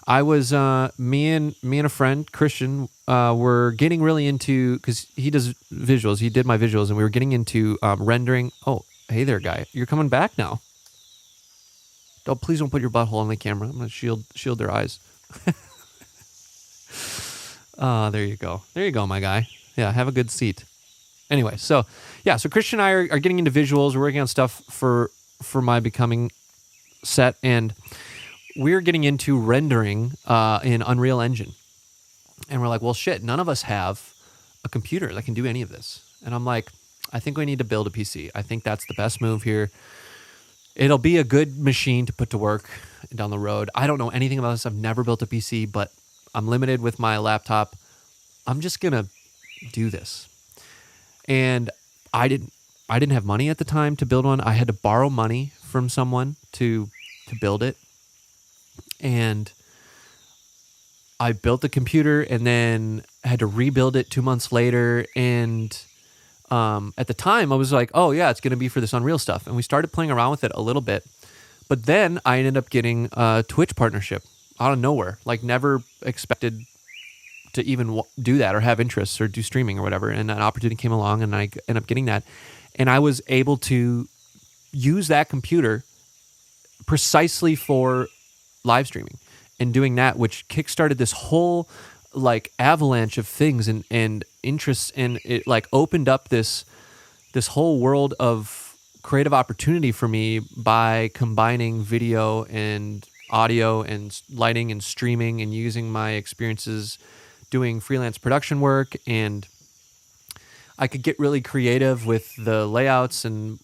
Speaker 1: I was, me and a friend, Christian, were getting really into, because he does visuals. He did my visuals, and we were getting into rendering. Oh, hey there, guy. You're coming back now. Oh, please don't put your butthole on the camera. I'm going to shield their eyes. There you go. There you go, my guy. Yeah, have a good seat. Anyway, so Christian and I are getting into visuals. We're working on stuff for my becoming set, and we're getting into rendering in Unreal Engine. And we're like, well, shit, none of us have a computer that can do any of this. And I'm like, I think we need to build a PC. I think that's the best move here. It'll be a good machine to put to work down the road. I don't know anything about this. I've never built a PC, but I'm limited with my laptop. I'm just going to do this. And I didn't have money at the time to build one. I had to borrow money from someone to build it. And I built the computer and then had to rebuild it 2 months later. And at the time, I was like, oh, yeah, it's going to be for this Unreal stuff. And we started playing around with it a little bit. But then I ended up getting a Twitch partnership out of nowhere. Like, never expected to even do that or have interests or do streaming or whatever. And an opportunity came along, and I ended up getting that. And I was able to use that computer precisely for live streaming and doing that, which kickstarted this whole like avalanche of things and interests, and it like opened up this whole world of creative opportunity for me by combining video and audio and lighting and streaming and using my experiences doing freelance production work. And I could get really creative with the layouts and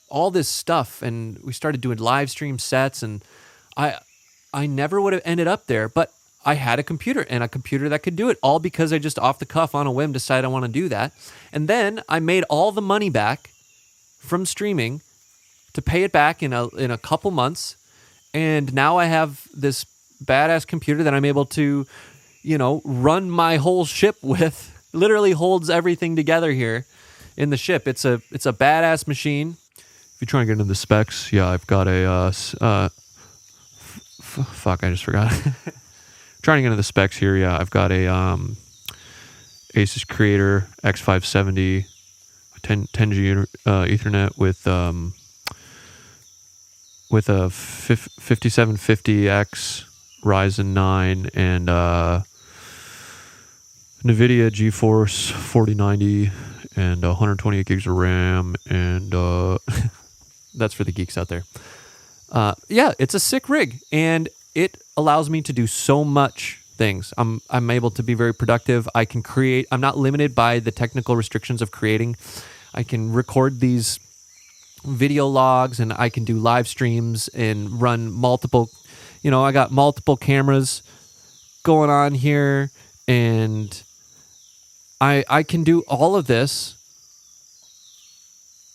Speaker 1: all this stuff. And we started doing live stream sets, and I never would have ended up there, but I had a computer and a computer that could do it, all because I just off the cuff on a whim decided I want to do that. And then I made all the money back from streaming to pay it back in a couple months. And now I have this badass computer that I'm able to, run my whole ship with. Literally holds everything together here in the ship. It's a badass machine. If you're trying to get into the specs, yeah, I've got a fuck, I just forgot. Trying to get into the specs here, yeah, I've got a Asus Creator X570 10G Ethernet with a 5750X Ryzen 9 and NVIDIA GeForce 4090 and 128 gigs of RAM, and that's for the geeks out there. Yeah, it's a sick rig, and it allows me to do so much things. I'm able to be very productive. I can create. I'm not limited by the technical restrictions of creating. I can record these video logs, and I can do live streams and run multiple. I got multiple cameras going on here, and I can do all of this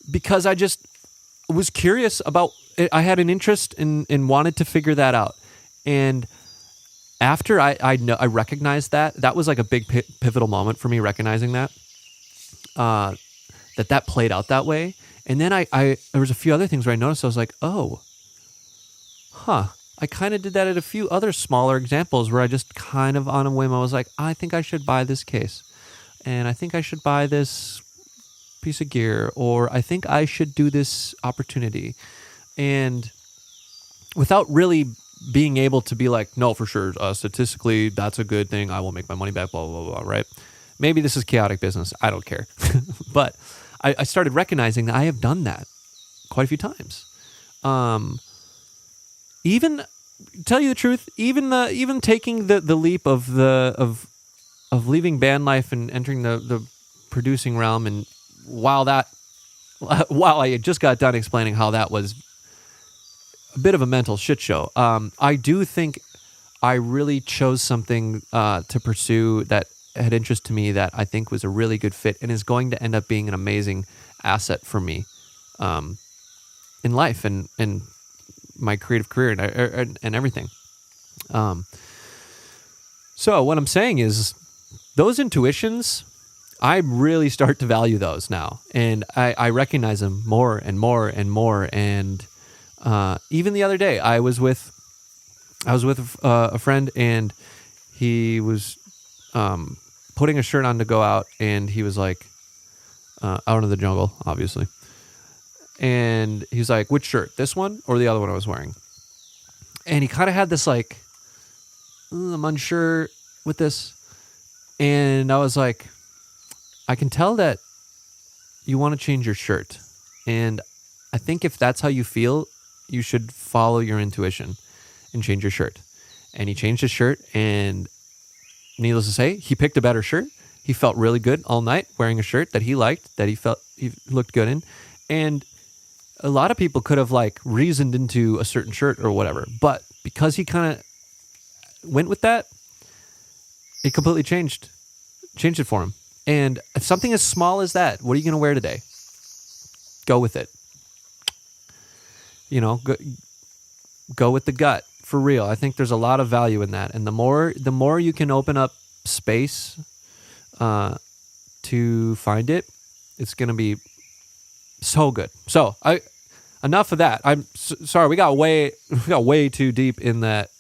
Speaker 1: because I just was curious about it. I had an interest and wanted to figure that out. And after I recognized that was like a big pivotal moment for me, recognizing that played out that way. And then there was a few other things where I noticed. I was like, oh, I kind of did that at a few other smaller examples where I just kind of on a whim, I was like, I think I should buy this case. And I think I should buy this piece of gear, or I think I should do this opportunity. And without really being able to be like, no, for sure, statistically, that's a good thing. I will make my money back, blah, blah, blah, right? Maybe this is chaotic business. I don't care. But I started recognizing that I have done that quite a few times. Even, tell you the truth, even taking the leap of leaving band life and entering the producing realm, and while I had just got done explaining how that was a bit of a mental shit show, I do think I really chose something to pursue that had interest to me, that I think was a really good fit and is going to end up being an amazing asset for me in life and my creative career and everything. So what I'm saying is, those intuitions, I really start to value those now, and I recognize them more and more and more. And even the other day, I was with a friend, and he was putting a shirt on to go out, and he was like, out into the jungle, obviously. And he was like, which shirt, this one or the other one I was wearing? And he kind of had this like, I'm unsure with this. And I was like, I can tell that you want to change your shirt. And I think if that's how you feel, you should follow your intuition and change your shirt. And he changed his shirt, and needless to say, he picked a better shirt. He felt really good all night wearing a shirt that he liked, that he felt he looked good in. And a lot of people could have like reasoned into a certain shirt or whatever, but because he kind of went with that, it completely changed it for him. And if something as small as that, what are you going to wear today? Go with it. Go with the gut, for real. I think there's a lot of value in that. And the more you can open up space to find it, it's going to be so good. So enough of that. I'm sorry. We got way too deep in that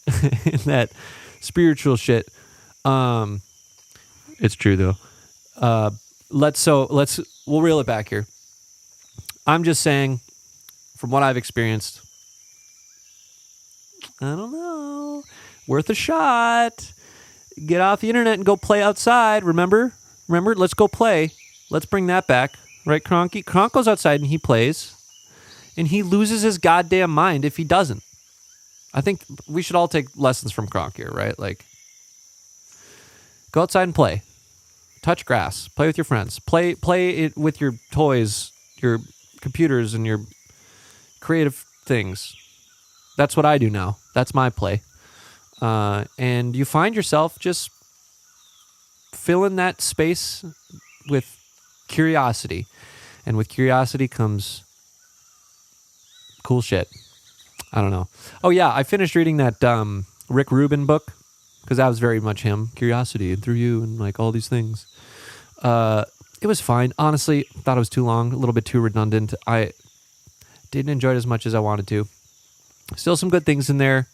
Speaker 1: in that spiritual shit. It's true though. We'll reel it back here. I'm just saying, from what I've experienced, I don't know, worth a shot. Get off the internet and go play outside. Remember? Let's go play. Let's bring that back. Right, Kronk? Kronk goes outside and he plays, and he loses his goddamn mind if he doesn't. I think we should all take lessons from Kronk here, right? Like, go outside and play. Touch grass. Play with your friends. Play it with your toys, your computers, and your creative things. That's what I do now. That's my play. And you find yourself just filling that space with curiosity. And with curiosity comes cool shit. I don't know. Oh, yeah. I finished reading that Rick Rubin book, because that was very much him. Curiosity and through you and like all these things. It was fine. Honestly, thought it was too long, a little bit too redundant. I didn't enjoy it as much as I wanted to. Still some good things in there.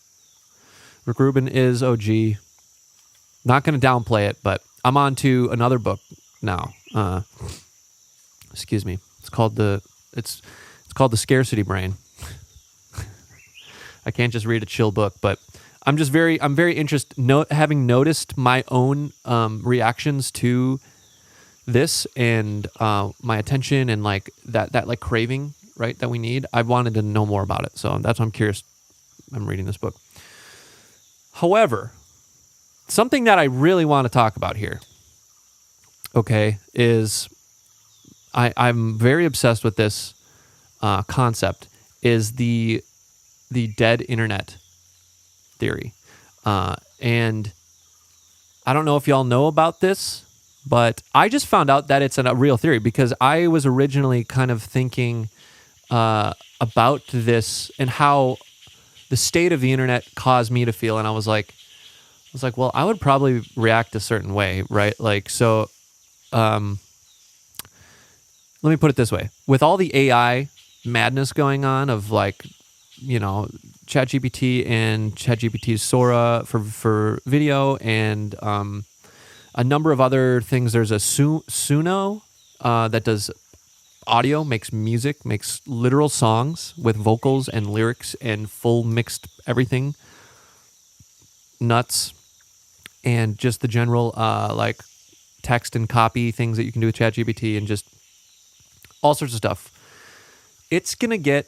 Speaker 1: Rick Rubin is OG. Not going to downplay it, but I'm on to another book now. Excuse me. It's called the scarcity brain. I can't just read a chill book, but I'm very interested, having noticed my own reactions to this and my attention and like that like craving, right, that we need. I wanted to know more about it, so that's why I'm curious. I'm reading this book. However, something that I really want to talk about here, okay, is I'm very obsessed with this concept, is the dead internet theory. And I don't know if y'all know about this, but I just found out that it's a real theory because I was originally kind of thinking about this and how the state of the internet caused me to feel. And I was like, well, I would probably react a certain way, right? Like, so let me put it this way. With all the AI madness going on of like, you know, ChatGPT and ChatGPT's Sora for video and a number of other things. There's a Suno that does audio, makes music, makes literal songs with vocals and lyrics and full mixed everything. Nuts. And just the general like text and copy things that you can do with ChatGPT and just all sorts of stuff. It's going to get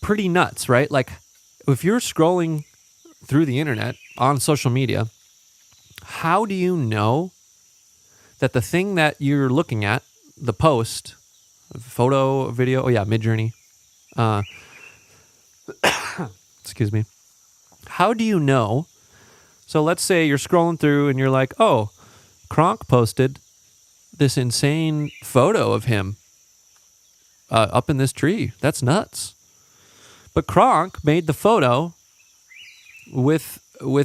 Speaker 1: pretty nuts, right? Like if you're scrolling through the internet on social media, how do you know that the thing that you're looking at, the post, photo, video, Midjourney, excuse me. How do you know? So let's say you're scrolling through and you're like, oh, Kronk posted this insane photo of him up in this tree. That's nuts. But Kronk made the photo with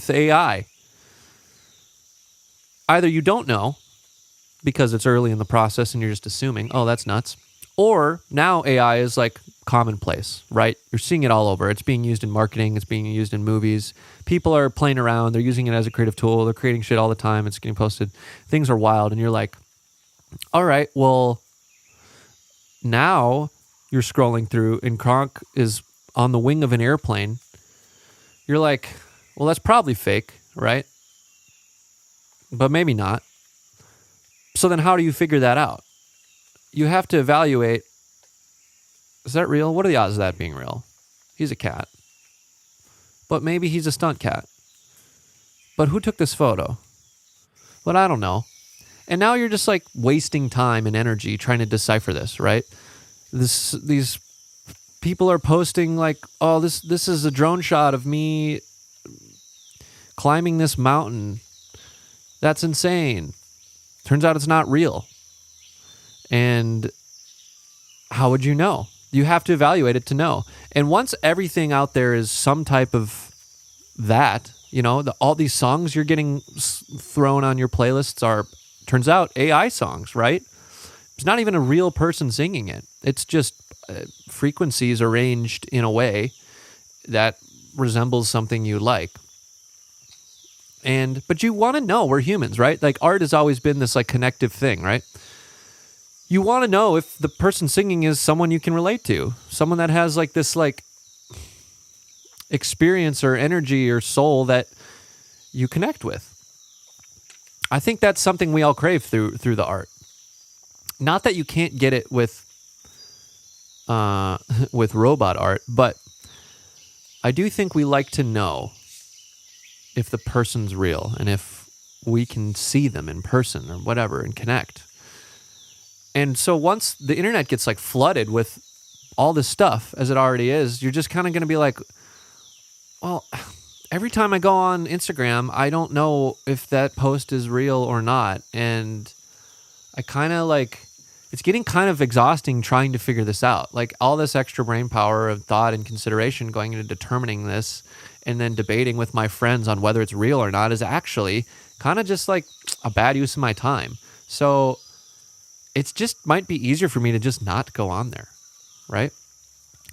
Speaker 1: AI. Either you don't know because it's early in the process and you're just assuming, oh, that's nuts. Or now AI is like commonplace, right? You're seeing it all over. It's being used in marketing. It's being used in movies. People are playing around. They're using it as a creative tool. They're creating shit all the time. It's getting posted. Things are wild. And you're like, all right, well, now you're scrolling through and Kronk is on the wing of an airplane. You're like, well, that's probably fake, right? But maybe not. So then how do you figure that out? You have to evaluate, is that real? What are the odds of that being real? He's a cat. But maybe he's a stunt cat. But who took this photo? But I don't know. And now you're just like wasting time and energy trying to decipher this, right? These people are posting like, oh, this is a drone shot of me climbing this mountain. That's insane. Turns out it's not real. And how would you know? You have to evaluate it to know. And once everything out there is some type of that, you know, all these songs you're getting thrown on your playlists are, turns out, AI songs, right? It's not even a real person singing it. It's just frequencies arranged in a way that resembles something you like. But you want to know, we're humans, right? Like art has always been this like connective thing, right? You want to know if the person singing is someone you can relate to, someone that has like this like experience or energy or soul that you connect with. I think that's something we all crave through the art. Not that you can't get it with robot art, but I do think we like to know if the person's real and if we can see them in person or whatever and connect. And so once the internet gets like flooded with all this stuff as it already is, you're just kind of going to be like, well, every time I go on Instagram, I don't know if that post is real or not. And I kind of like, it's getting kind of exhausting trying to figure this out. Like all this extra brain power of thought and consideration going into determining this and then debating with my friends on whether it's real or not is actually kind of just like a bad use of my time. So it's just might be easier for me to just not go on there, right?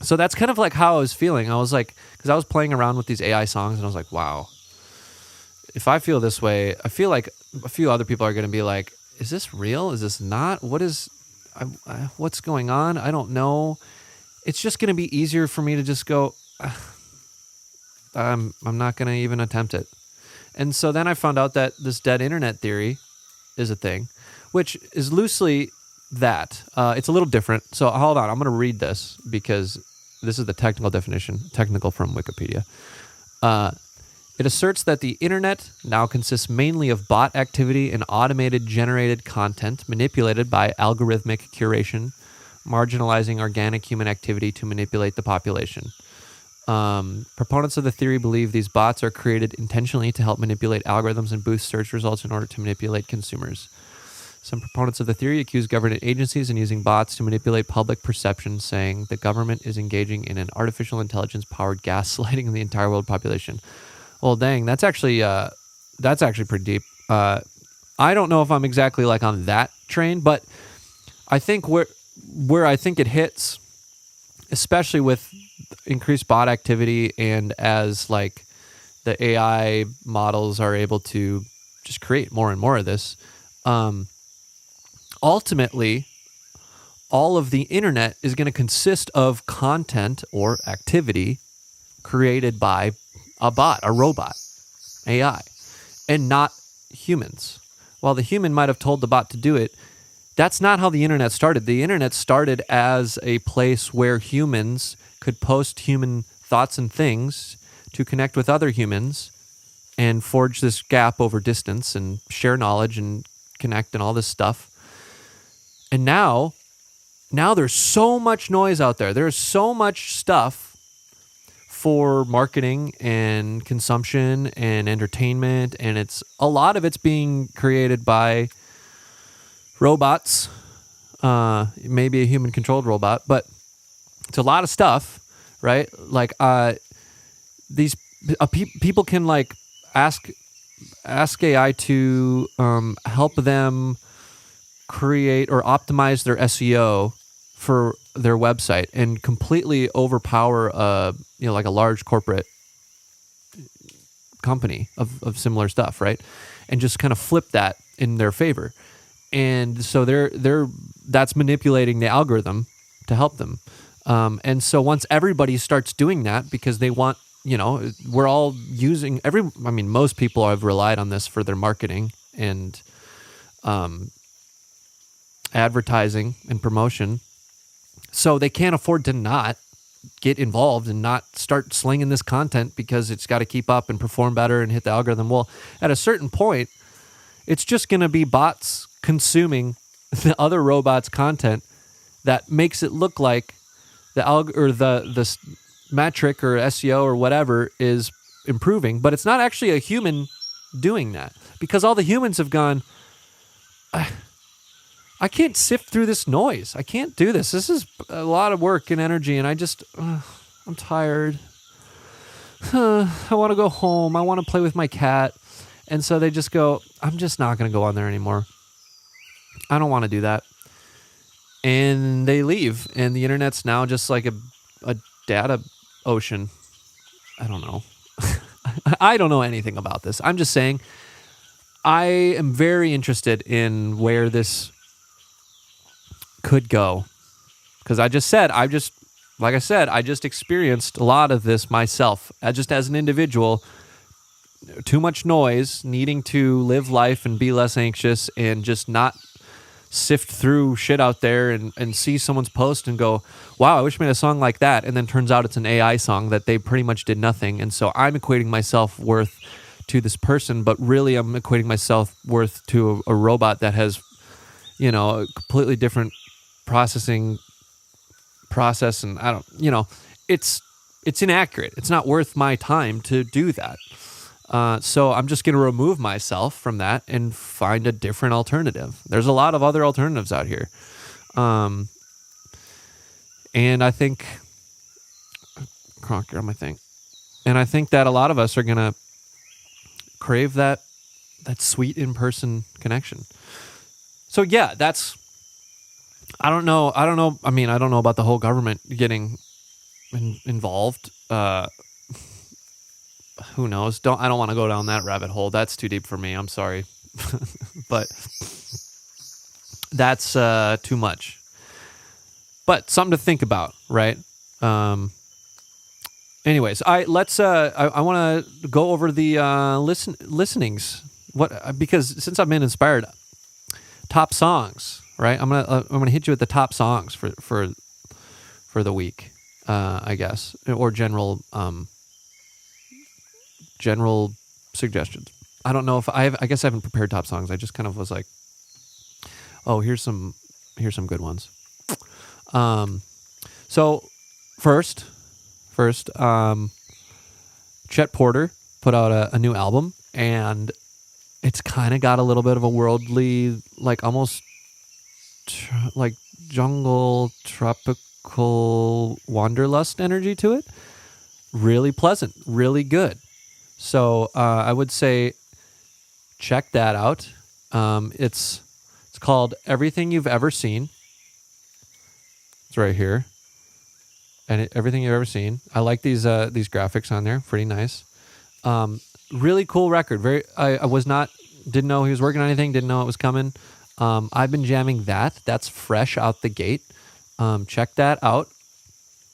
Speaker 1: So that's kind of like how I was feeling. I was like, because I was playing around with these AI songs and I was like, wow, if I feel this way, I feel like a few other people are going to be like, is this real? Is this not? what's going on? I don't know. It's just going to be easier for me to just go, I'm not going to even attempt it. And so then I found out that this dead internet theory is a thing, which is loosely that. It's a little different. So hold on, I'm going to read this because this is the technical definition, technical from Wikipedia. It asserts that the internet now consists mainly of bot activity and automated generated content manipulated by algorithmic curation, marginalizing organic human activity to manipulate the population. Proponents of the theory believe these bots are created intentionally to help manipulate algorithms and boost search results in order to manipulate consumers. Some proponents of the theory accuse government agencies in using bots to manipulate public perception, saying the government is engaging in an artificial intelligence-powered gaslighting of the entire world population. Well, dang, that's actually pretty deep. I don't know if I'm exactly like on that train, but I think where I think it hits, especially with increased bot activity and as like the AI models are able to just create more and more of this, ultimately all of the internet is going to consist of content or activity created by a bot, a robot, AI, and not humans. While the human might have told the bot to do it, that's not how the internet started. The internet started as a place where humans could post human thoughts and things to connect with other humans and forge this gap over distance and share knowledge and connect and all this stuff. And now there's so much noise out there. There's so much stuff for marketing and consumption and entertainment, and a lot of it's being created by robots, maybe a human-controlled robot, but it's a lot of stuff, right? Like these people can like ask AI to help them create or optimize their SEO for their website and completely overpower like a large corporate company of similar stuff, right? And just kind of flip that in their favor. And so that's manipulating the algorithm to help them. And so once everybody starts doing that, because they want, we're all using most people have relied on this for their marketing and advertising and promotion. So they can't afford to not get involved and not start slinging this content because it's got to keep up and perform better and hit the algorithm. Well, at a certain point, it's just going to be bots consuming the other robots' content that makes it look like the metric or SEO or whatever is improving, but it's not actually a human doing that because all the humans have gone, I can't sift through this noise. I can't do this. This is a lot of work and energy, and I'm tired. I want to go home. I want to play with my cat. And so they just go, I'm just not going to go on there anymore. I don't want to do that. And they leave, and the internet's now just like a data ocean. I don't know. I don't know anything about this. I'm just saying I am very interested in where this could go. Because I just experienced a lot of this myself. Just as an individual, too much noise, needing to live life and be less anxious and just not sift through shit out there and see someone's post and go, wow, I wish I made a song like that. And then turns out it's an AI song that they pretty much did nothing. And so I'm equating my self-worth to this person, but really I'm equating my self-worth to a robot that has, a completely different process. And it's inaccurate. It's not worth my time to do that. So I'm just going to remove myself from that and find a different alternative. There's a lot of other alternatives out here. And I think, Kronk, you're on my thing. And I think that a lot of us are going to crave that sweet in-person connection. So yeah, I don't know. I don't know about the whole government getting involved. Who knows? I don't want to go down that rabbit hole. That's too deep for me. I'm sorry. But that's too much. but something to think about, right? Anyways, I want to go over the listenings. Because since I've been inspired, top songs, right? I'm gonna hit you with the top songs for the week, I guess, or general suggestions. I don't know if I guess I haven't prepared top songs. I just kind of was like, oh, here's some good ones. So first, Chet Porter put out a new album, and it's kind of got a little bit of a worldly, like almost like jungle tropical wanderlust energy to it. Really pleasant, really good. So I would say check that out. It's called Everything You've Ever Seen. It's right here. And Everything You've Ever Seen. I like these graphics on there. Pretty nice. Really cool record. I didn't know he was working on anything. Didn't know it was coming. I've been jamming that. That's fresh out the gate. Check that out.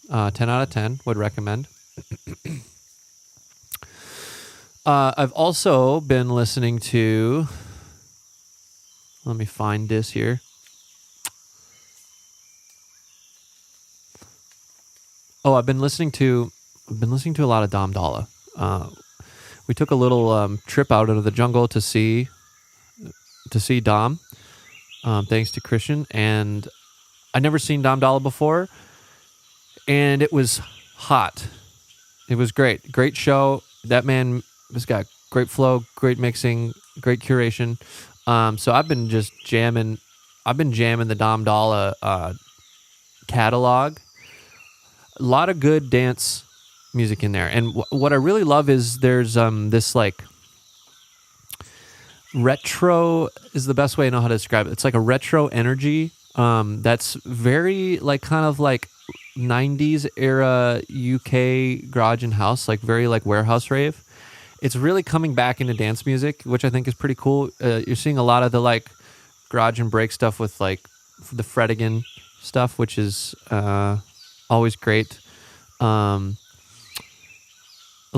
Speaker 1: 10 out of 10 would recommend. I've also been listening to. Let me find this here. Oh, I've been listening to a lot of Dom Dalla. We took a little trip out into the jungle to see Dom, thanks to Christian, and I'd never seen Dom Dalla before, and it was hot. It was great show. That man has got great flow, great mixing, great curation. So I've been just jamming. I've been jamming the Dom Dalla catalog. A lot of good dance music in there, and what I really love is there's this like retro is the best way I know how to describe it. It's like a retro energy that's very like kind of like 90s era UK garage and house, like very like warehouse rave. It's really coming back into dance music, which I think is pretty cool. You're seeing a lot of the like garage and break stuff with like the Fredigan stuff, which is always great. A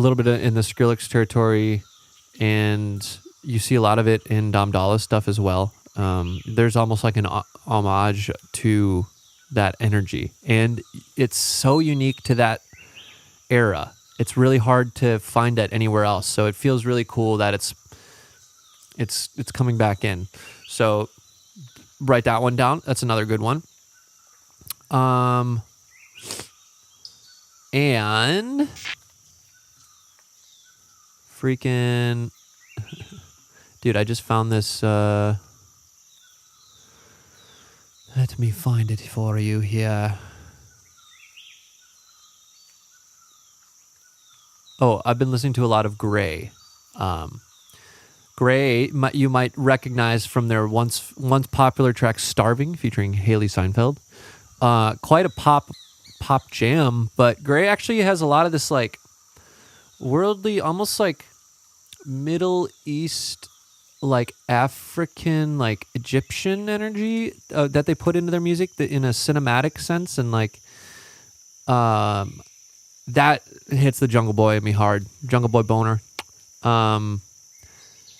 Speaker 1: little bit in the Skrillex territory, and you see a lot of it in Dom Dalla stuff as well. There's almost like an homage to that energy, and it's so unique to that era. It's really hard to find that anywhere else, so it feels really cool that it's coming back in. So write that one down. That's another good one. And freaking dude, I just found this let me find it for you here. Oh, I've been listening to a lot of Gray. Gray, you might recognize from their once popular track "Starving" featuring Haley Steinfeld. Quite a pop jam, but Gray actually has a lot of this like worldly, almost like Middle East, like African, like Egyptian energy that they put into their music in a cinematic sense, and like that hits the Jungle Boy in me hard. Jungle Boy boner.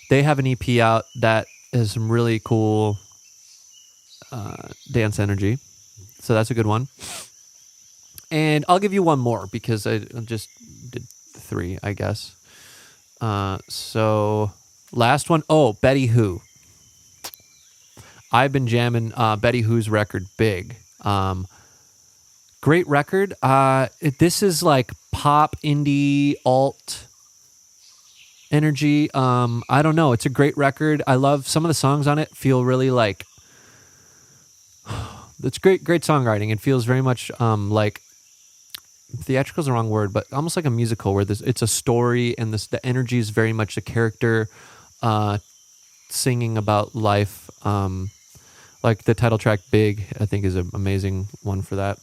Speaker 1: They have an EP out that has some really cool dance energy, so that's a good one. And I'll give you one more because I just did 3, I guess. So last one. Oh, Betty Who. I've been jamming Betty Who's record big. Great record. This is like pop, indie, alt energy. I don't know. It's a great record. I love some of the songs on it. Feel really like it's great songwriting. It feels very much like theatrical is the wrong word, but almost like a musical where it's a story and the energy is very much a character singing about life. Like the title track "Big," I think is an amazing one for that.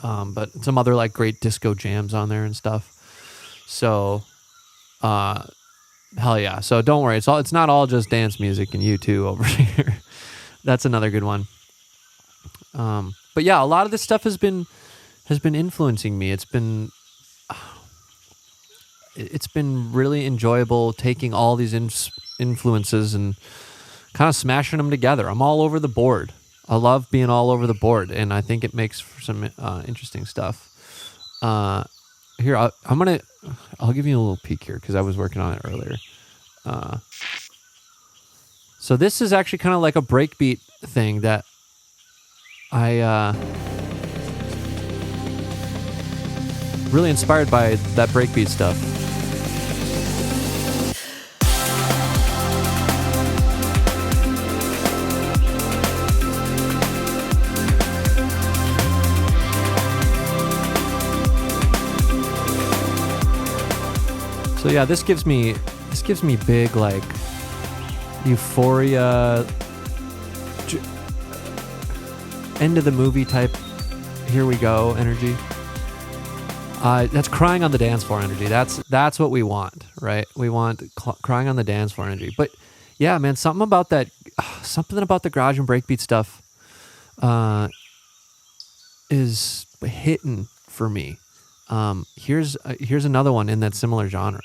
Speaker 1: But some other like great disco jams on there and stuff. So, hell yeah! So don't worry, it's not all just dance music and U2 over here. That's another good one. But yeah, a lot of this stuff has been influencing me. It's been really enjoyable taking all these influences and kind of smashing them together. I'm all over the board. I love being all over the board, and I think it makes for some interesting stuff. Here, I'll give you a little peek here because I was working on it earlier. So this is actually kind of like a breakbeat thing that I really inspired by that breakbeat stuff. So yeah, this gives me big like euphoria, end of the movie type, here we go energy. That's crying on the dance floor energy. That's what we want, right? We want crying on the dance floor energy. But yeah, man, something about the garage and breakbeat stuff is hitting for me. Here's another one in that similar genre.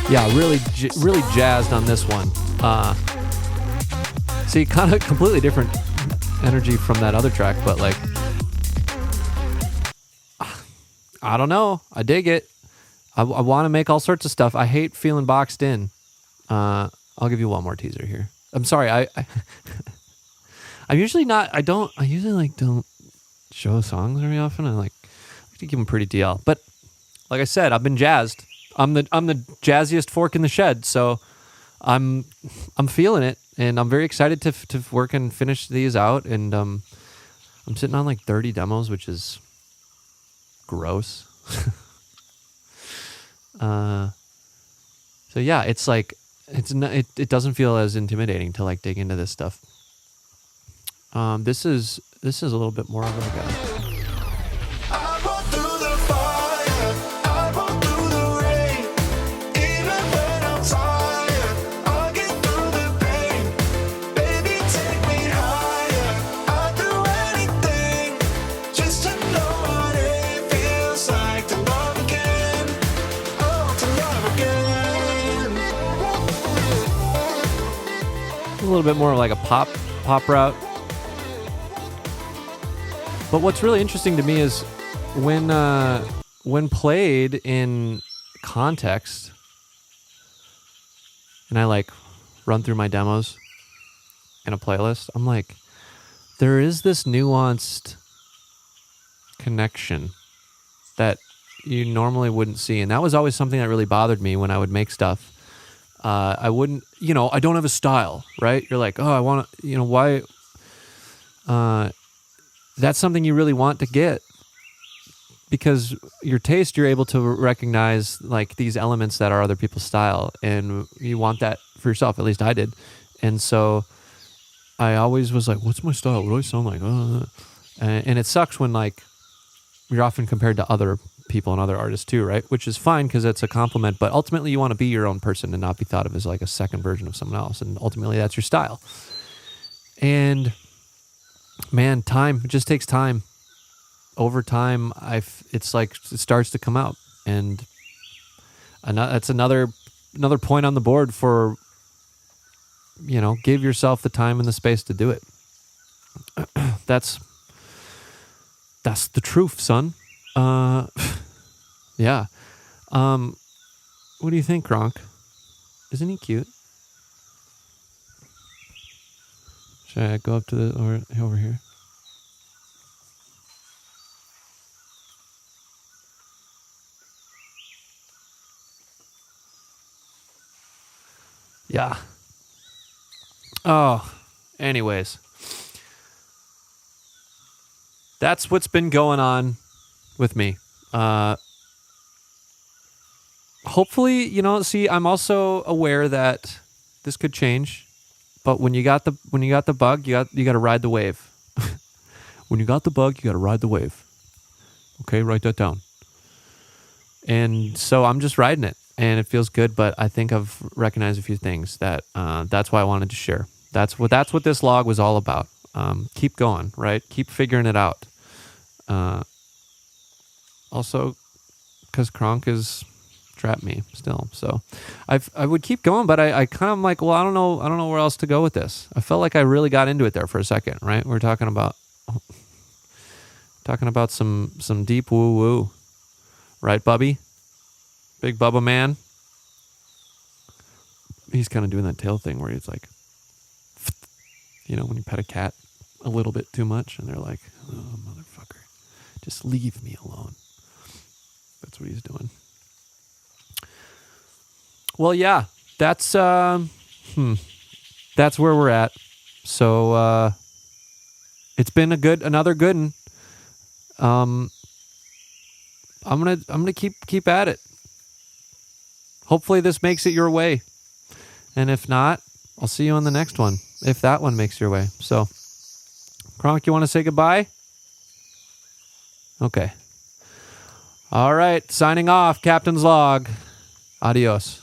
Speaker 1: Yeah, really jazzed on this one. See, kind of completely different energy from that other track, but like, I don't know. I dig it. I want to make all sorts of stuff. I hate feeling boxed in. I'll give you one more teaser here. I'm sorry. I'm usually not. I usually don't show songs very often. I like to give them pretty DL. But like I said, I've been jazzed. I'm the jazziest fork in the shed, so I'm feeling it, and I'm very excited to work and finish these out. And I'm sitting on like 30 demos, which is gross. So yeah, it's like it doesn't feel as intimidating to like dig into this stuff. This is a little bit more of like a. A little bit more like a pop route. But what's really interesting to me is when played in context, and I like run through my demos in a playlist, I'm like, there is this nuanced connection that you normally wouldn't see. And that was always something that really bothered me when I would make stuff. I wouldn't, I don't have a style, right? You're like, oh, I want to, why? That's something you really want to get, because your taste, you're able to recognize like these elements that are other people's style, and you want that for yourself. At least I did. And so I always was like, what's my style? What do I sound like? And it sucks when like you're often compared to other people and other artists too, right? Which is fine because it's a compliment, but ultimately you want to be your own person and not be thought of as like a second version of someone else. And ultimately that's your style. And man, it just takes time. Over time, it's like it starts to come out, and that's another point on the board for, give yourself the time and the space to do it. That's the truth, son. Yeah. What do you think, Kronk? Isn't he cute? Should I go up to over here? Yeah. Oh, anyways. That's what's been going on with me. hopefully, see, I'm also aware that this could change, but when you got the bug, you got to ride the wave. When you got the bug, you got to ride the wave. Okay, write that down. And so I'm just riding it, and it feels good. But I think I've recognized a few things that that's why I wanted to share. That's what this log was all about. Keep going, right? Keep figuring it out. Also, because Kronk has trapped me still, so I would keep going, but I kind of like, well, I don't know where else to go with this. I felt like I really got into it there for a second, right? We're talking about some deep woo woo. Right, Bubby? Big Bubba man. He's kind of doing that tail thing where he's like, when you pet a cat a little bit too much and they're like, oh, motherfucker, just leave me alone. That's what he's doing. Well, yeah, that's where we're at. So it's been another good one. I'm gonna keep at it. Hopefully this makes it your way. And if not, I'll see you on the next one, if that one makes your way. So, Kronk, you want to say goodbye? Okay. All right, signing off, Captain's Log. Adios.